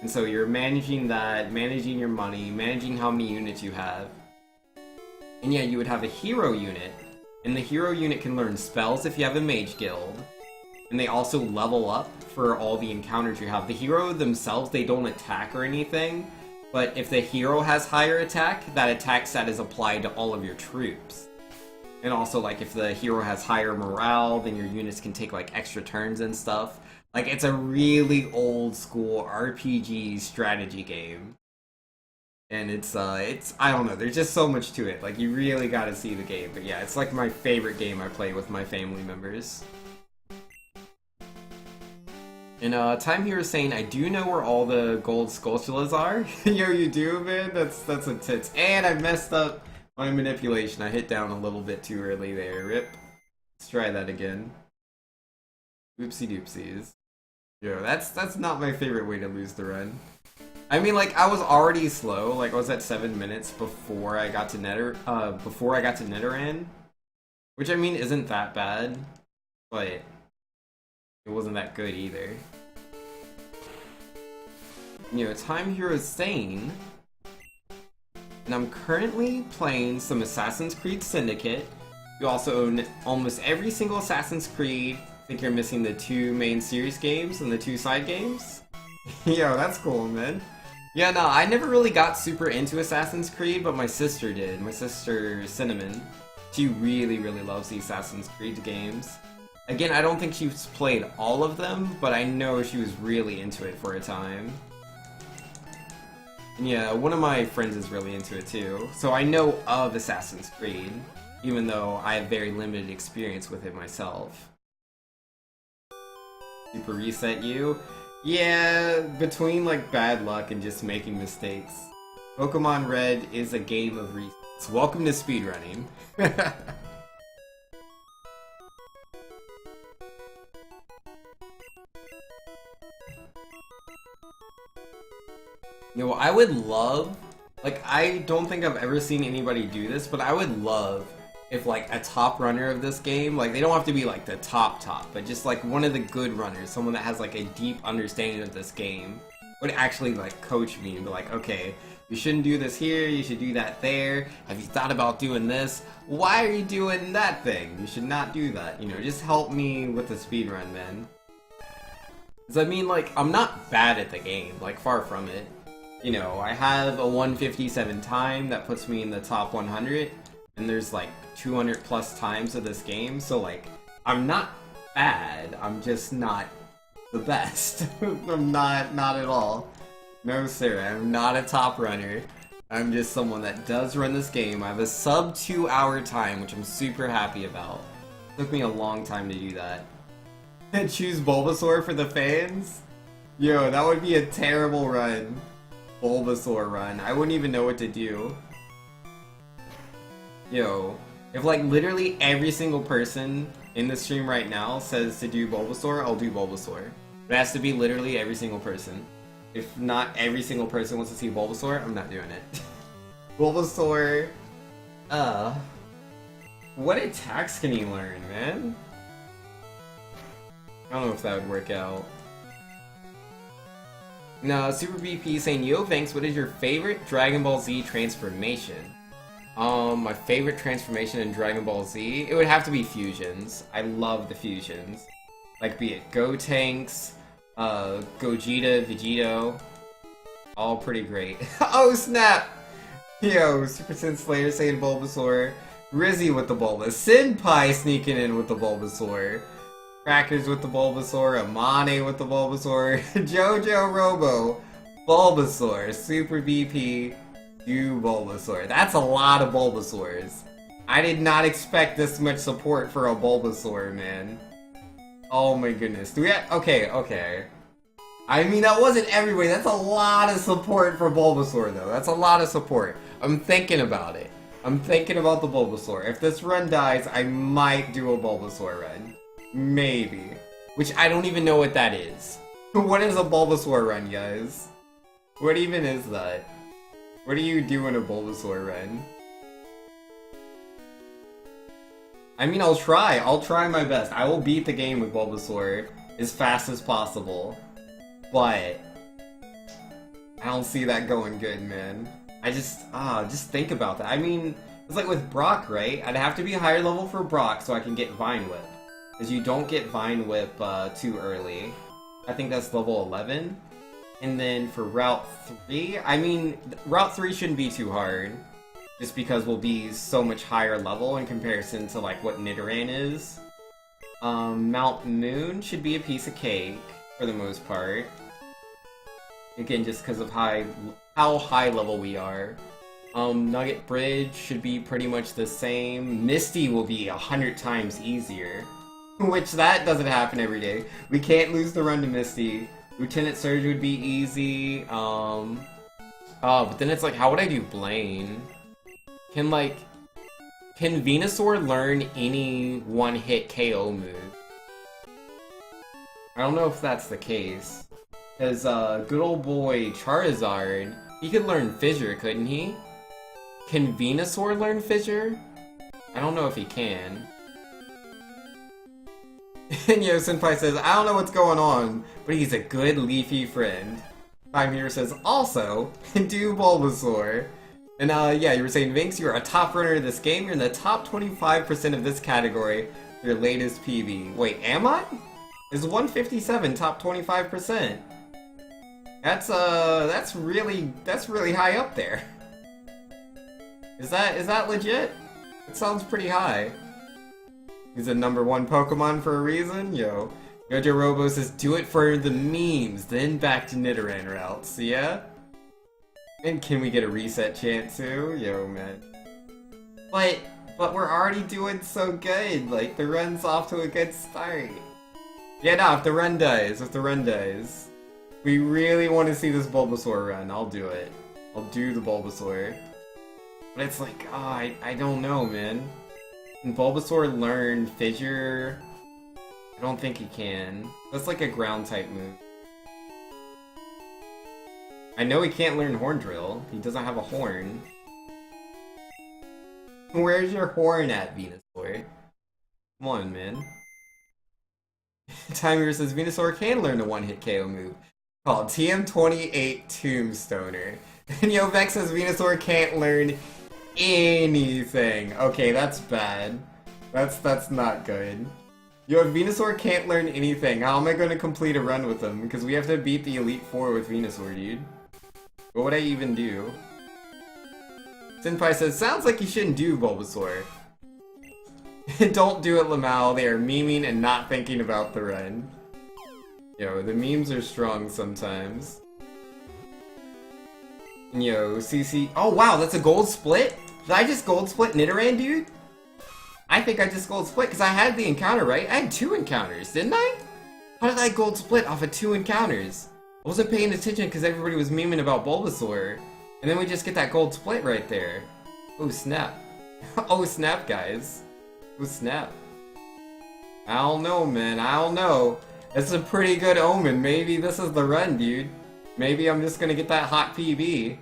A: And so you're managing that, managing your money, managing how many units you have. And yeah, you would have a hero unit, and the hero unit can learn spells if you have a mage guild. And they also level up for all the encounters you have. The hero themselves, they don't attack or anything, but if the hero has higher attack, that attack stat is applied to all of your troops. And also, like, if the hero has higher morale, then your units can take, like, extra turns and stuff. Like, it's a really old school RPG strategy game. And it's, I don't know, there's just so much to it. Like, you really gotta see the game. But yeah, it's like my favorite game I play with my family members. And, Time here is saying, I do know where all the gold sculptulas are. Yo, you do, man? That's a tits. And I messed up my manipulation. I hit down a little bit too early there. Rip. Let's try that again. Oopsie doopsies. Yo, that's not my favorite way to lose the run. I mean, like, I was already slow. Like, I was at 7 minutes before I got to Netheran. Which, I mean, isn't that bad. But it wasn't that good either. You know, Time here is saying, and I'm currently playing some Assassin's Creed Syndicate. You also own almost every single Assassin's Creed. I think you're missing the 2 main series games and the 2 side games. Yo, that's cool, man. Yeah, no, I never really got super into Assassin's Creed, but my sister did. My sister, Cinnamon. She really, really loves the Assassin's Creed games. Again, I don't think she's played all of them, but I know she was really into it for a time. And yeah, one of my friends is really into it too, so I know of Assassin's Creed, even though I have very limited experience with it myself. Super reset you? Yeah, between like bad luck and just making mistakes. Pokemon Red is a game of resets. Welcome to speedrunning. You know, I would love, like, I don't think I've ever seen anybody do this, but I would love if, like, a top runner of this game, like, they don't have to be, like, the top, but just, like, one of the good runners, someone that has, like, a deep understanding of this game, would actually, like, coach me and be like, okay, you shouldn't do this here, you should do that there, have you thought about doing this? Why are you doing that thing? You should not do that, you know, just help me with the speedrun, man. Because, I mean, like, I'm not bad at the game, like, far from it. You know, I have a 157 time that puts me in the top 100, and there's like 200 plus times of this game, so like, I'm not bad, I'm just not the best. I'm not at all. No sir, I'm not a top runner. I'm just someone that does run this game. I have a sub 2 hour time, which I'm super happy about. Took me a long time to do that. Choose Bulbasaur for the fans? Yo, that would be a terrible run. Bulbasaur run. I wouldn't even know what to do. Yo, if like literally every single person in the stream right now says to do Bulbasaur, I'll do Bulbasaur. It has to be literally every single person. If not every single person wants to see Bulbasaur, I'm not doing it. Bulbasaur, what attacks can he learn, man? I don't know if that would work out. No, Super BP saying, yo, Vanks, what is your favorite Dragon Ball Z transformation? My favorite transformation in Dragon Ball Z? It would have to be fusions. I love the fusions. Like, be it Gotenks, Gogeta, Vegito. All pretty great. Oh, snap! Yo, Super Sin Slayer saying Bulbasaur. Rizzy with the Bulbasaur. Senpai sneaking in with the Bulbasaur. Crackers with the Bulbasaur. Amane with the Bulbasaur. Jojo Robo. Bulbasaur. Super BP. Do Bulbasaur. That's a lot of Bulbasaurs. I did not expect this much support for a Bulbasaur, man. Oh my goodness. Do we have... Okay. I mean, that wasn't everybody. That's a lot of support for Bulbasaur, though. That's a lot of support. I'm thinking about it. I'm thinking about the Bulbasaur. If this run dies, I might do a Bulbasaur run. Maybe. Which I don't even know what that is. What is a Bulbasaur run, guys? What even is that? What do you do in a Bulbasaur run? I mean, I'll try. I'll try my best. I will beat the game with Bulbasaur as fast as possible. But I don't see that going good, man. I just think about that. I mean, it's like with Brock, right? I'd have to be a higher level for Brock so I can get Vine Whip. Because you don't get Vine Whip too early. I think that's level 11. And then for Route 3, I mean, Route 3 shouldn't be too hard. Just because we'll be so much higher level in comparison to like what Nidoran is. Mount Moon should be a piece of cake for the most part. Again, just because of how high level we are. Nugget Bridge should be pretty much the same. Misty will be 100 times easier. Which that doesn't happen every day. We can't lose the run to Misty. Lieutenant Surge would be easy. Oh, but then it's like, how would I do Blaine? Can Venusaur learn any one-hit KO move? I don't know if that's the case. Because, good old boy Charizard, he could learn Fissure, couldn't he? Can Venusaur learn Fissure? I don't know if he can. And Yo Senpai says, I don't know what's going on, but he's a good leafy friend. Time Hero says, also, do Bulbasaur. And yeah, you were saying, Vinx, you're a top runner in this game. You're in the top 25% of this category for your latest PB. Wait, am I? Is 157 top 25%? That's really high up there. Is that legit? It sounds pretty high. He's a #1 Pokemon for a reason, yo. Jojo Robo says, do it for the memes, then back to Nidoran routes, yeah? And can we get a reset chant too? Yo, man. But we're already doing so good, like, the run's off to a good start. Yeah, no, if the run dies. We really want to see this Bulbasaur run, I'll do it. I'll do the Bulbasaur. But it's like, oh, I don't know, man. Can Bulbasaur learn Fissure? I don't think he can. That's like a ground type move. I know he can't learn Horn Drill. He doesn't have a horn. Where's your horn at, Venusaur? Come on, man. Timer says Venusaur can learn a one-hit KO move called TM28 Tombstoner. And Yo Vex says Venusaur can't learn anything. Okay, that's bad. That's not good. Yo, if Venusaur can't learn anything, how am I going to complete a run with him? Because we have to beat the Elite Four with Venusaur, dude. What would I even do? Senpai says, sounds like you shouldn't do Bulbasaur. Don't do it, Lamau. They are memeing and not thinking about the run. Yo, the memes are strong sometimes. Yo, CC. Oh wow, that's a gold split? Did I just gold split Nidoran, dude? I think I just gold split because I had the encounter, right? I had 2 encounters, didn't I? How did I gold split off of 2 encounters? I wasn't paying attention because everybody was memeing about Bulbasaur. And then we just get that gold split right there. Oh snap. Oh snap, guys. Oh snap. I don't know, man. I don't know. It's a pretty good omen. Maybe this is the run, dude. Maybe I'm just gonna get that hot PB.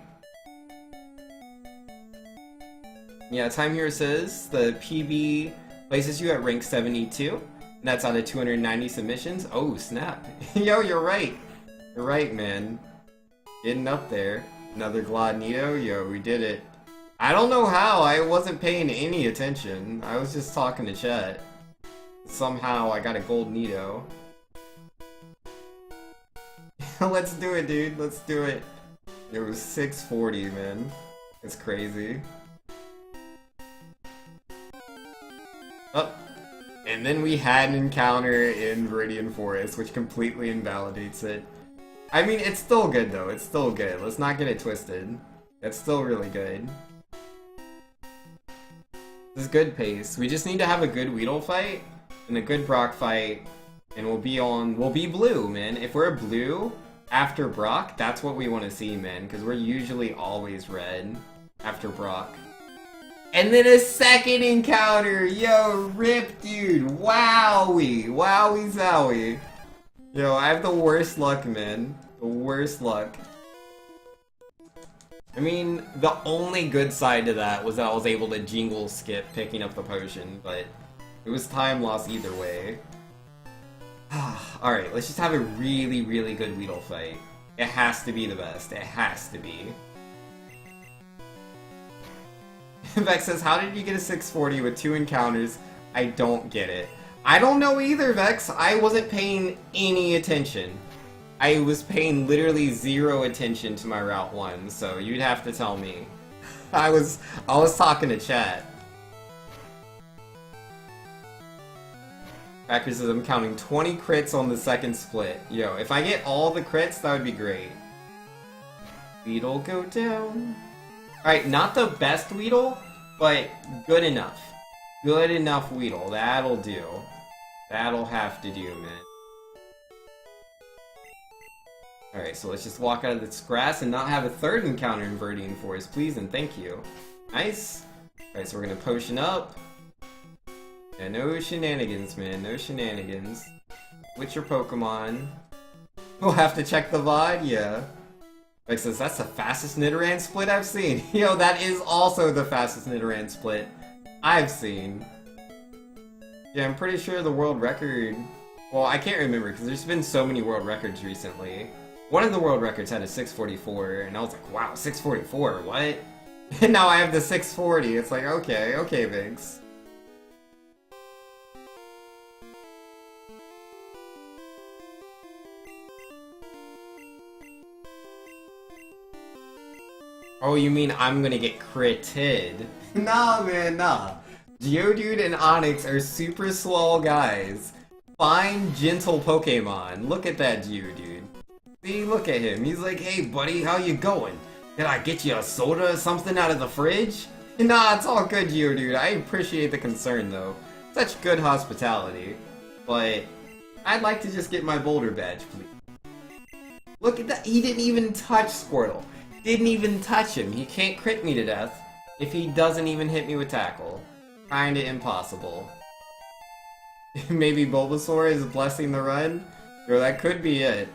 A: Yeah, time here says the PB places you at rank 72. And that's out of 290 submissions. Oh, snap. Yo, you're right. You're right, man. Getting up there. Another Glodnito. Yo, we did it. I don't know how. I wasn't paying any attention. I was just talking to chat. Somehow I got a gold Nido. Let's do it, dude. Let's do it. It was 640, man. It's crazy. Oh. And then we had an encounter in Viridian Forest, which completely invalidates it. I mean, it's still good, though. It's still good. Let's not get it twisted. It's still really good. This is good pace. We just need to have a good Weedle fight and a good Brock fight, and we'll be blue, man. If we're blue after Brock, that's what we want to see, man, because we're usually always red after Brock. And then a second encounter! Yo, rip, dude! Wowie! Wowie zowie! Yo, I have the worst luck, man. The worst luck. I mean, the only good side to that was that I was able to jingle skip picking up the potion, but it was time loss either way. Alright, let's just have a really, really good Weedle fight. It has to be the best. It has to be. Vex says, how did you get a 640 with 2 encounters? I don't get it. I don't know either, Vex. I wasn't paying any attention. I was paying literally 0 attention to my Route 1, so you'd have to tell me. I was talking to chat. Cracker says, I'm counting 20 crits on the second split. Yo, if I get all the crits, that would be great. Weedle go down. Alright, not the best Weedle, but good enough. Good enough Weedle. That'll do. That'll have to do, man. Alright, so let's just walk out of this grass and not have a third encounter in Viridian Forest, please and thank you. Nice. Alright, so we're gonna potion up. Yeah, no shenanigans, man. No shenanigans. What's your Pokemon? We'll have to check the VOD, yeah. Like says, that's the fastest Nidoran split I've seen. Yo, that is also the fastest Nidoran split I've seen. Yeah, I'm pretty sure the world record... Well, I can't remember, because there's been so many world records recently. One of the world records had a 644, and I was like, wow, 644, what? And now I have the 640, it's like, okay, Vinx. Oh, you mean I'm gonna get critted? Nah, man, nah. Geodude and Onix are super slow guys. Fine, gentle Pokemon. Look at that Geodude. See, look at him. He's like, hey buddy, how you going? Did I get you a soda or something out of the fridge? Nah, it's all good, Geodude. I appreciate the concern, though. Such good hospitality. But I'd like to just get my Boulder badge, please. Look at that. He didn't even touch Squirtle. Didn't even touch him. He can't crit me to death if he doesn't even hit me with Tackle. Kinda impossible. Maybe Bulbasaur is blessing the run? Or that could be it.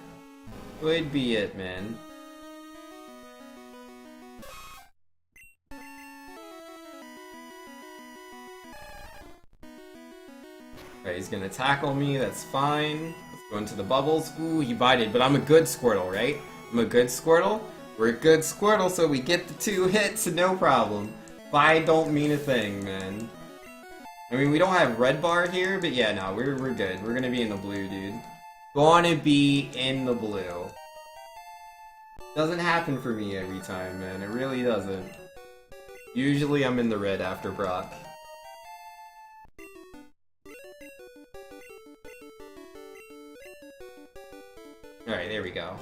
A: Could be it, man. Alright, he's gonna tackle me, that's fine. Let's go into the bubbles. Ooh, he bited, but I'm a good Squirtle, right? I'm a good Squirtle? We're a good Squirtle, so we get the 2 hits, no problem. Bite don't mean a thing, man. I mean, we don't have red bar here, but yeah, no, we're good. We're gonna be in the blue, dude. Gonna be in the blue. Doesn't happen for me every time, man. It really doesn't. Usually I'm in the red after Brock. Alright, there we go.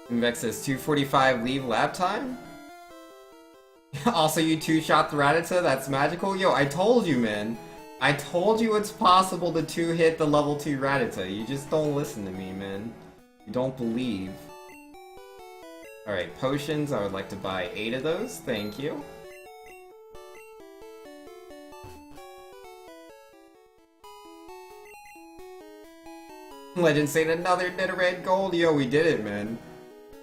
A: Vex says 2:45 leave lab time? Also, you two-shot the Rattata? That's magical? Yo, I told you, man. I told you it's possible to two-hit the level 2 Rattata. You just don't listen to me, man. You don't believe. Alright, potions. I would like to buy 8 of those. Thank you. Legend saying another Nidoran gold. Yo, we did it, man.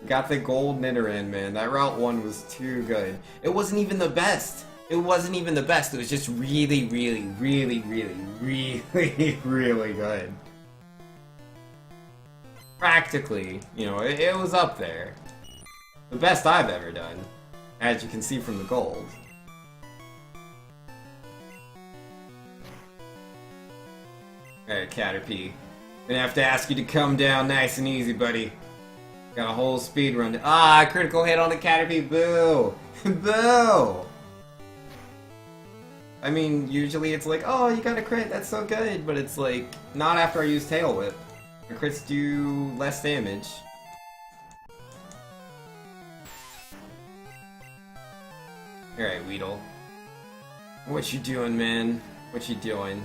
A: Got the gold Nidoran, man. That Route 1 was too good. It wasn't even the best. It wasn't even the best. It was just really, really, really, really, really, really good. Practically, you know, it was up there. The best I've ever done, as you can see from the gold. Alright, Caterpie. Gonna have to ask you to come down nice and easy, buddy. Got a whole speed run. Ah, critical hit on the Caterpie. Boo! Boo! I mean, usually it's like, oh, you got a crit, that's so good. But it's like, not after I use Tail Whip. The crits do less damage. Alright, Weedle. What you doing, man? What you doing?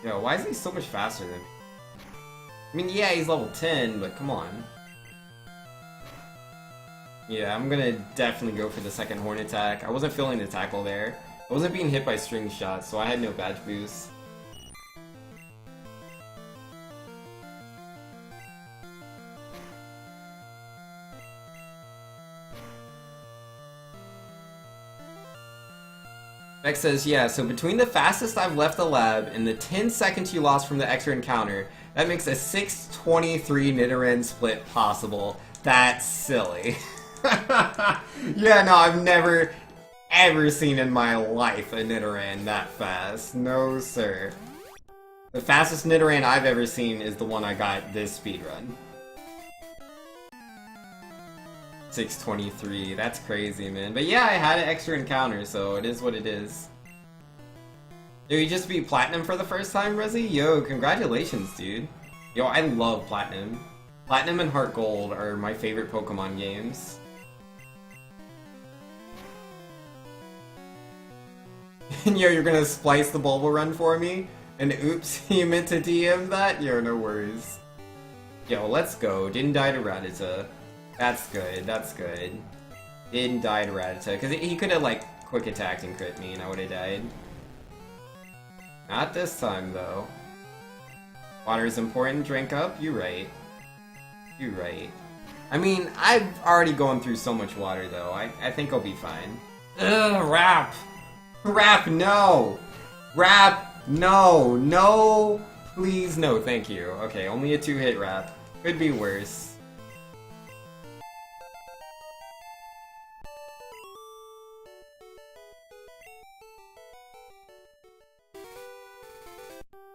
A: Yo, why is he so much faster than me? I mean, yeah, he's level 10, but come on. Yeah, I'm gonna definitely go for the second horn attack. I wasn't feeling the tackle there. I wasn't being hit by string shots, so I had no badge boost. Vex says, yeah, so between the fastest I've left the lab and the 10 seconds you lost from the extra encounter, that makes a 6:23 Nidoran split possible. That's silly. Yeah, no, I've never, ever seen in my life a Nidoran that fast. No, sir. The fastest Nidoran I've ever seen is the one I got this speedrun. 6:23, that's crazy, man. But yeah, I had an extra encounter, so it is what it is. Yo, you just beat Platinum for the first time, Rezzy? Yo, congratulations, dude. Yo, I love Platinum. Platinum and Heart Gold are my favorite Pokemon games. And yo, you're gonna splice the Bulba run for me? And oops, you meant to DM that? Yo, no worries. Yo, let's go. Didn't die to Rattata. That's good, that's good. Didn't die to Rattata, because he could have, like, quick attacked and crit me and I would have died. Not this time, though. Water is important, drink up? You right. You right. I mean, I've already gone through so much water, though. I think I'll be fine. Ugh, Rap! Rap, no! Rap, no! No! Please, no, thank you. Okay, only a 2-hit Rap. Could be worse.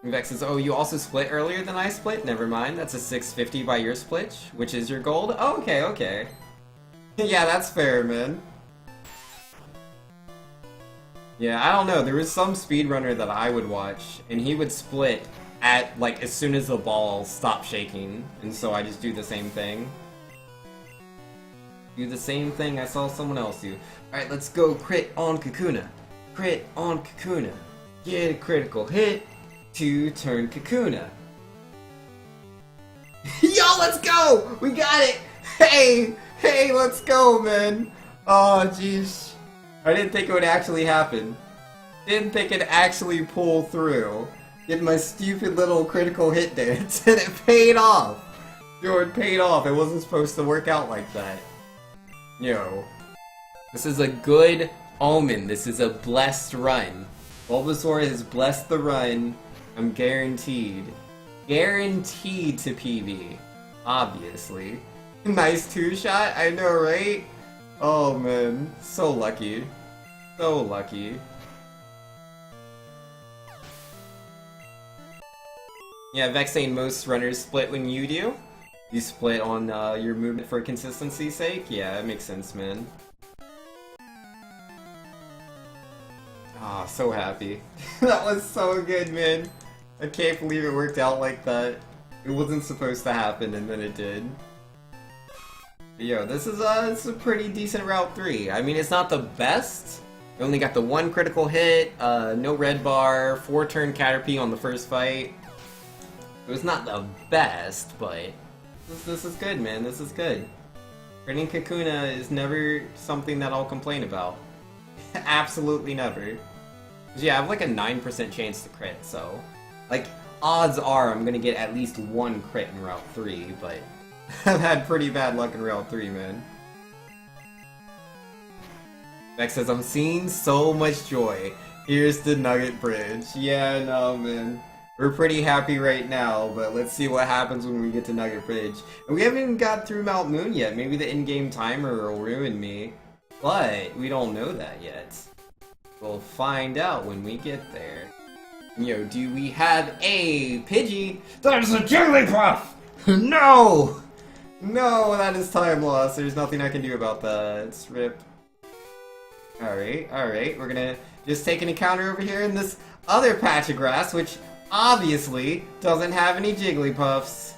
A: Vex says, oh, you also split earlier than I split? Never mind, that's a 650 by your split, which is your gold? Oh, okay, okay. Yeah, that's fair, man. Yeah, I don't know, there was some speedrunner that I would watch, and he would split at, like, as soon as the ball stopped shaking, and so I just do the same thing. Do the same thing I saw someone else do. Alright, let's go crit on Kakuna. Crit on Kakuna. Get a critical hit. To turn Kakuna. Yo, let's go! We got it! Hey! Hey, let's go, man! Oh, jeez. I didn't think it would actually happen. Didn't think it'd actually pull through. Did my stupid little critical hit dance, and it paid off! Yo, it paid off. It wasn't supposed to work out like that. Yo. This is a good omen. This is a blessed run. Bulbasaur has blessed the run. I'm guaranteed. Guaranteed to PB. Obviously. Nice 2-shot, I know, right? Oh man, so lucky. So lucky. Yeah, Vex saying most runners split when you do. You split on your movement for consistency's sake? Yeah, it makes sense, man. Ah, so happy. That was so good, man. I can't believe it worked out like that. It wasn't supposed to happen, and then it did. But yo, this is a pretty decent Route 3. I mean, it's not the best. You only got the one critical hit, no red bar, 4-turn Caterpie on the first fight. It was not the best, but this is good, man. This is good. Critting Kakuna is never something that I'll complain about. Absolutely never. Yeah, I have like a 9% chance to crit, so... Like, odds are I'm gonna get at least one crit in Route 3, but... I've had pretty bad luck in Route 3, man. Beck says, I'm seeing so much joy. Here's the Nugget Bridge. Yeah, no, man. We're pretty happy right now, but let's see what happens when we get to Nugget Bridge. And we haven't even got through Mount Moon yet. Maybe the in-game timer will ruin me. But we don't know that yet. We'll find out when we get there. Yo, do we have a Pidgey? There's a Jigglypuff! No! No, that is time loss. There's nothing I can do about that. It's rip. Alright, alright. We're gonna just take an encounter over here in this other patch of grass, which obviously doesn't have any Jigglypuffs.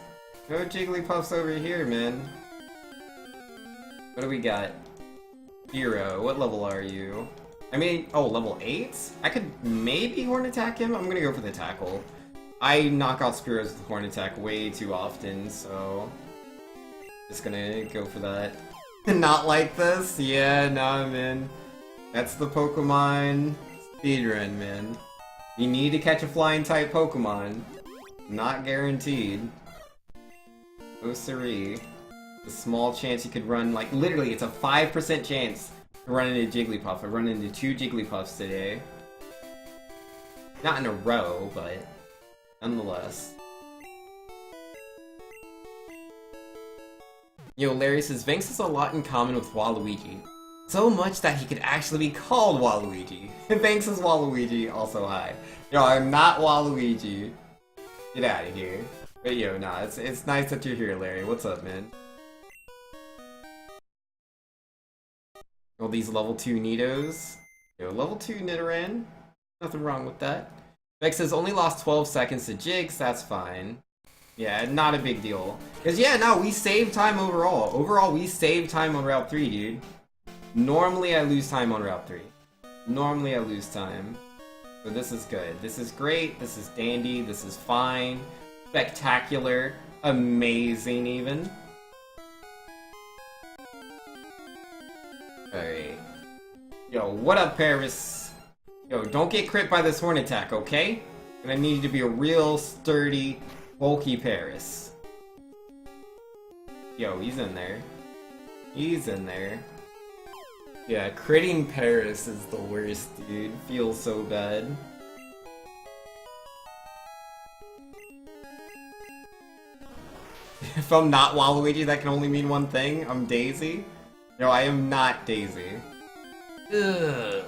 A: No Jigglypuffs over here, man. What do we got? Hero, what level are you? I mean, oh, level 8? I could maybe Horn Attack him? I'm gonna go for the tackle. I knock out Spearows with Horn Attack way too often, so... Just gonna go for that. Not like this? Yeah, nah, man. That's the Pokemon speedrun, man. You need to catch a flying type Pokemon. Not guaranteed. Oh, siree. A small chance you could run, like, literally, it's a 5% chance to run into Jigglypuff. I run into 2 Jigglypuffs today. Not in a row, but nonetheless. Yo, Larry says, Vanks has a lot in common with Waluigi. So much that he could actually be called Waluigi. Vanks is Waluigi, also hi. Yo, I'm not Waluigi. Get out of here. But yo, nah, it's nice that you're here, Larry. What's up, man? All these level 2 Nidos. Yo, level 2 Nidoran. Nothing wrong with that. Vex says only lost 12 seconds to Jigs, that's fine. Yeah, not a big deal. Cause yeah, no, we saved time overall. Overall, we saved time on Route 3, dude. Normally I lose time on Route 3. Normally I lose time. So this is good. This is great, this is dandy, this is fine. Spectacular. Amazing, even. Alright. Yo, what up, Paris? Yo, don't get crit by this Horn Attack, okay? Gonna need you to be a real sturdy, bulky Paris. Yo, he's in there. He's in there. Yeah, critting Paris is the worst, dude. Feels so bad. If I'm not Waluigi, that can only mean one thing. I'm Daisy. No, I am not Daisy. Ugh.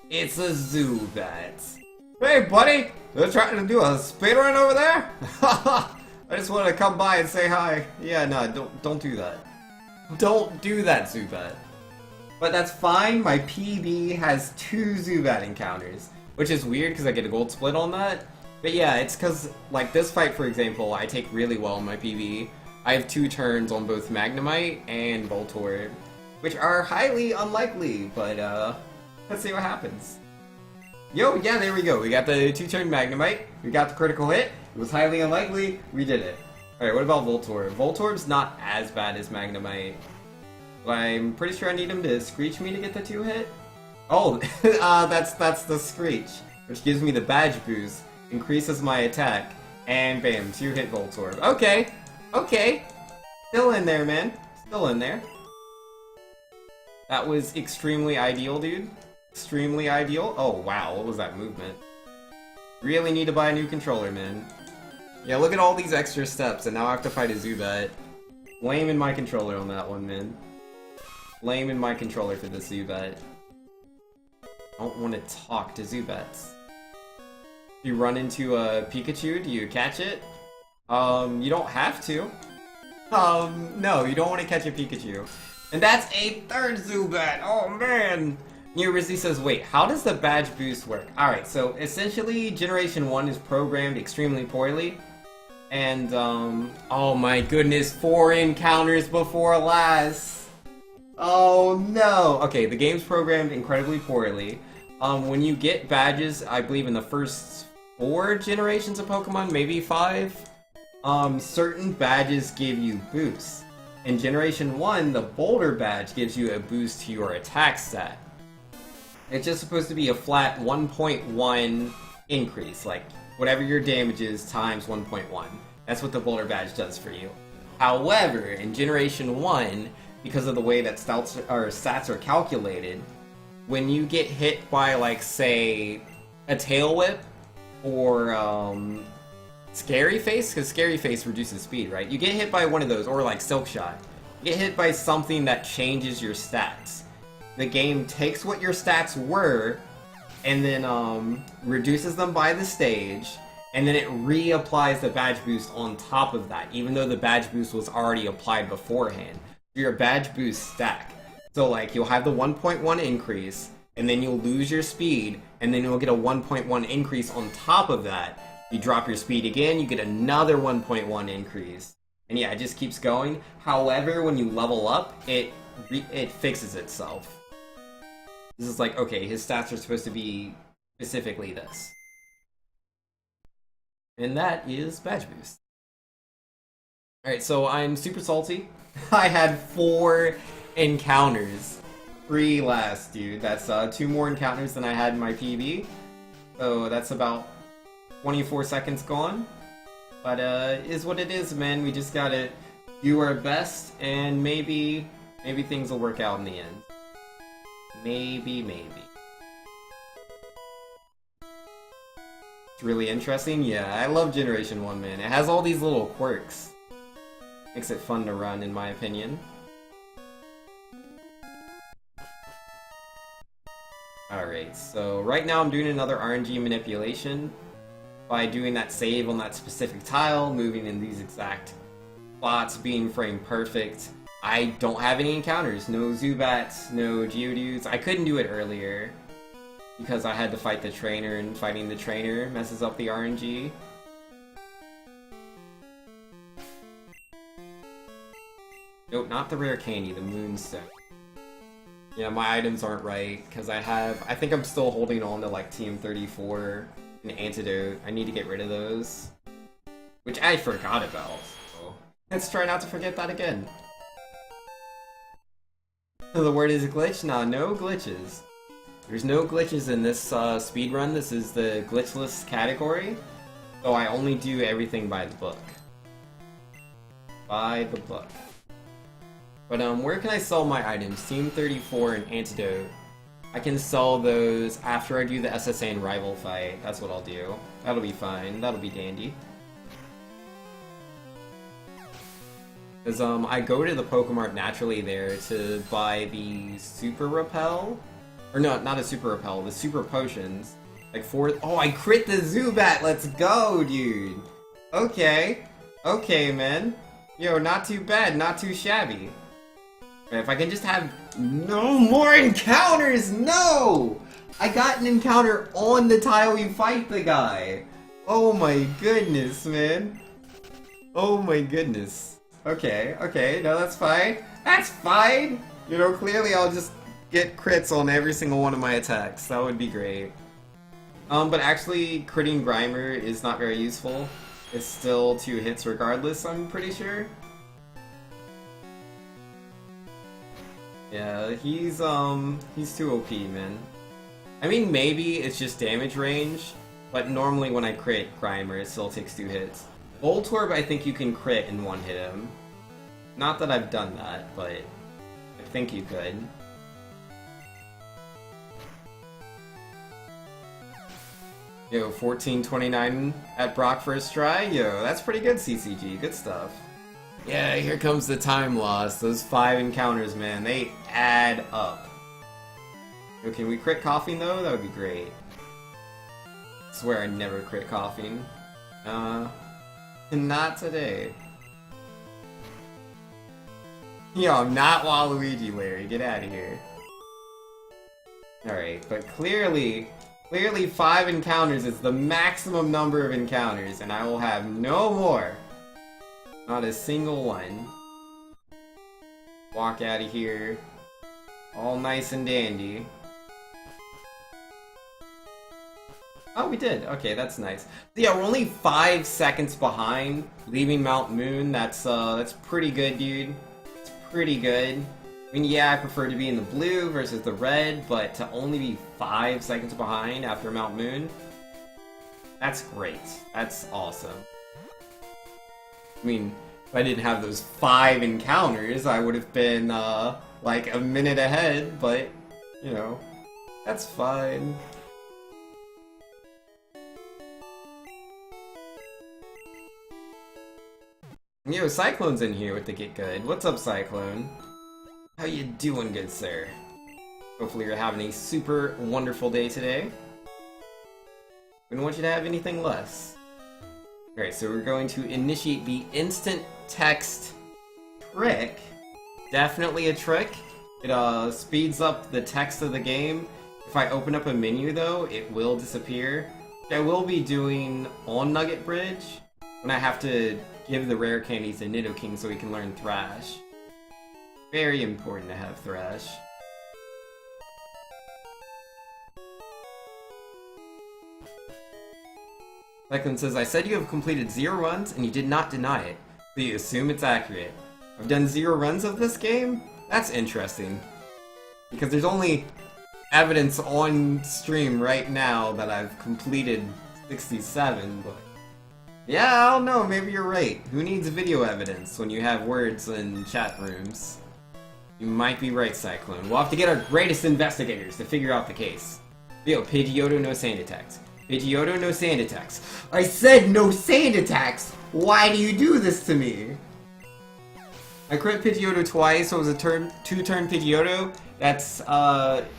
A: It's a Zubat. Hey, buddy! They're trying to do a speedrun over there? I just wanted to come by and say hi. Yeah, no, don't do that. Don't do that, Zubat. But that's fine, my PB has 2 Zubat encounters. Which is weird because I get a gold split on that. But yeah, it's because, like this fight for example, I take really well in my PB. I have 2 turns on both Magnemite and Voltorb, which are highly unlikely, but let's see what happens. Yo, yeah, there we go. We got the 2-turn Magnemite, we got the critical hit, it was highly unlikely, we did it. Alright, what about Voltorb? Voltorb's not as bad as Magnemite. But I'm pretty sure I need him to Screech me to get the 2-hit. Oh, that's the Screech, which gives me the badge boost, increases my attack, and bam, 2-hit Voltorb. Okay, okay. Still in there, man. Still in there. That was extremely ideal, dude. Extremely ideal. Oh, wow, what was that movement? Really need to buy a new controller, man. Yeah, look at all these extra steps, and now I have to fight a Zubat. Lame in my controller on that one, man. Lame in my controller for this Zubat. I don't want to talk to Zubats. If you run into a Pikachu, do you catch it? You don't have to. No, you don't want to catch a Pikachu. And that's a third Zubat! Oh man! Rizzy says, wait, how does the badge boost work? Alright, so essentially Generation 1 is programmed extremely poorly. And, oh my goodness, 4 encounters before last! Oh no! Okay, the game's programmed incredibly poorly. When you get badges, I believe in the first 4 generations of Pokemon, maybe 5, certain badges give you boosts. In Generation 1, the Boulder badge gives you a boost to your attack stat. It's just supposed to be a flat 1.1 increase, like whatever your damage is times 1.1. That's what the Boulder badge does for you. However, in Generation 1, because of the way that stats are calculated, when you get hit by, like, say, a Tail Whip or Scary Face, because Scary Face reduces speed, right? You get hit by one of those, or like Silk Shot. You get hit by something that changes your stats. The game takes what your stats were, and then reduces them by the stage, and then it reapplies the badge boost on top of that, even though the badge boost was already applied beforehand. Your badge boosts stack. So like, you'll have the 1.1 increase, and then you'll lose your speed, and then you'll get a 1.1 increase on top of that. You drop your speed again, you get another 1.1 increase. And yeah, it just keeps going. However, when you level up, it fixes itself. This is like, okay, his stats are supposed to be specifically this. And that is badge boost. Alright, so I'm super salty. I had 4 encounters. 3 last, dude. That's 2 more encounters than I had in my PB. So that's about 24 seconds gone. But is what it is, man. We just gotta do our best, and maybe things will work out in the end. Maybe. It's really interesting. Yeah, I love Generation 1, man. It has all these little quirks. Makes it fun to run, in my opinion. Alright, so right now I'm doing another RNG manipulation by doing that save on that specific tile, moving in these exact spots, being frame perfect. I don't have any encounters, no Zubats, no Geodudes. I couldn't do it earlier because I had to fight the trainer, and fighting the trainer messes up the RNG. Nope, not the rare candy, the Moonstone. Yeah, my items aren't right, because I think I'm still holding on to like TM34 and Antidote. I need to get rid of those. Which I forgot about, so let's try not to forget that again. So the word is glitch? Nah, no glitches. There's no glitches in this speedrun. This is the glitchless category, so I only do everything by the book. By the book. But where can I sell my items? Team 34 and Antidote. I can sell those after I do the SSN rival fight. That's what I'll do. That'll be fine. That'll be dandy. Because I go to the Pokemart naturally there to buy the Super Repel. Or no, not a Super Repel, the Super Potions. Like oh, I crit the Zubat! Let's go, dude! Okay. Okay, man. Yo, not too bad, not too shabby. If I can just have no more encounters, no! I got an encounter on the tile you fight the guy. Oh my goodness, man. Oh my goodness. Okay, no, that's fine. That's fine! You know, clearly I'll just get crits on every single one of my attacks. That would be great. But actually, critting Grimer is not very useful. It's still 2 hits regardless, I'm pretty sure. Yeah, he's too OP, man. I mean, maybe it's just damage range, but normally when I crit Grimer, it still takes 2 hits. Voltorb, I think you can crit and 1-hit him. Not that I've done that, but I think you could. Yo, 1429 at Brock first try? Yo, that's pretty good, CCG. Good stuff. Yeah, here comes the time loss. Those 5 encounters, man, they add up. Yo, can we crit Coughing, though? That would be great. I swear I never crit Coughing. Not today. Yo, I'm not Waluigi, Larry. Get out of here. Alright, but clearly 5 encounters is the maximum number of encounters, and I will have no more. Not a single one. Walk out of here. All nice and dandy. Oh, we did. Okay, that's nice. So yeah, we're only 5 seconds behind leaving Mount Moon. That's pretty good, dude. It's pretty good. I mean, yeah, I prefer to be in the blue versus the red, but to only be 5 seconds behind after Mount Moon, that's great. That's awesome. I mean, if I didn't have those 5 encounters, I would have been, like, a minute ahead, but, you know, that's fine. Yo, Cyclone's in here with the Get Good. What's up, Cyclone? How you doing, good sir? Hopefully you're having a super wonderful day today. We don't want you to have anything less. Alright, so we're going to initiate the instant text trick. Definitely a trick. It speeds up the text of the game. If I open up a menu though, it will disappear. I will be doing on Nugget Bridge when I have to give the rare candies to Nidoking so he can learn Thrash. Very important to have Thrash. Declan says, I said you have completed 0 runs and you did not deny it, so you assume it's accurate. I've done 0 runs of this game? That's interesting. Because there's only evidence on stream right now that I've completed 67, but... yeah, I don't know, maybe you're right. Who needs video evidence when you have words in chat rooms? You might be right, Cyclone. We'll have to get our greatest investigators to figure out the case. Yo, Pidgeotto, no sand attacks. Pidgeotto, no sand attacks. I said no sand attacks! Why do you do this to me? I crit Pidgeotto twice, so it was a 2-turn Pidgeotto. That's,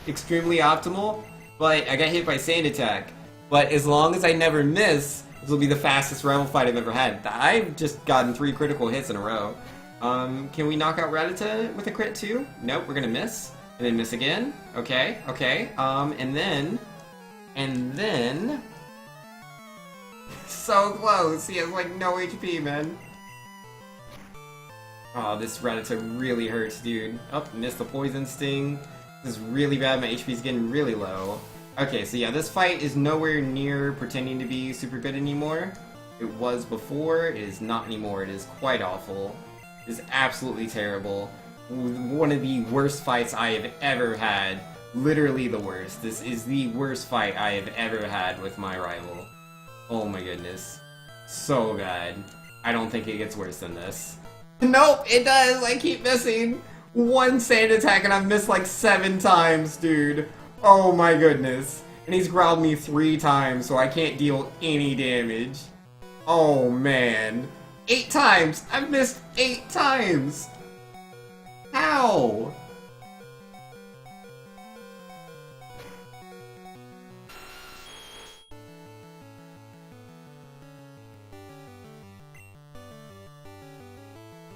A: extremely optimal. But I got hit by sand attack. But as long as I never miss, this will be the fastest rival fight I've ever had. I've just gotten 3 critical hits in a row. Can we knock out Rattata with a crit too? Nope, we're gonna miss. And then miss again. Okay, okay. And then... so close! He has like no HP, man. Oh, this Rattata really hurts, dude. Oh, missed the Poison Sting. This is really bad, my HP's getting really low. Okay, so yeah, this fight is nowhere near pretending to be super good anymore. It was before, it is not anymore, it is quite awful. It is absolutely terrible. One of the worst fights I have ever had. Literally the worst. This is the worst fight I have ever had with my rival. Oh my goodness. So bad. I don't think it gets worse than this. Nope, it does! I keep missing! 1 sand attack and I've missed like 7 times, dude. Oh my goodness. And he's growled me 3 times, so I can't deal any damage. Oh man. 8 times! I've missed 8 times! How?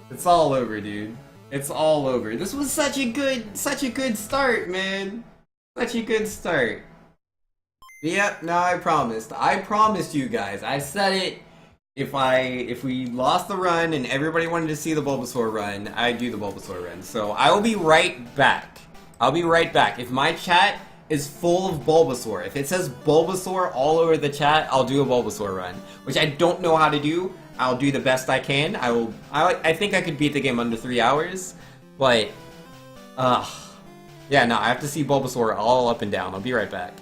A: It's all over, dude. It's all over. This was such a good start, man. Such a good start. Yep, no, I promised. I promised you guys. I said it. If we lost the run and everybody wanted to see the Bulbasaur run, I'd do the Bulbasaur run. So I will be right back. I'll be right back. If my chat is full of Bulbasaur, if it says Bulbasaur all over the chat, I'll do a Bulbasaur run. Which I don't know how to do. I'll do the best I can. I think I could beat the game under 3 hours. But, yeah, no, I have to see Bulbasaur all up and down. I'll be right back.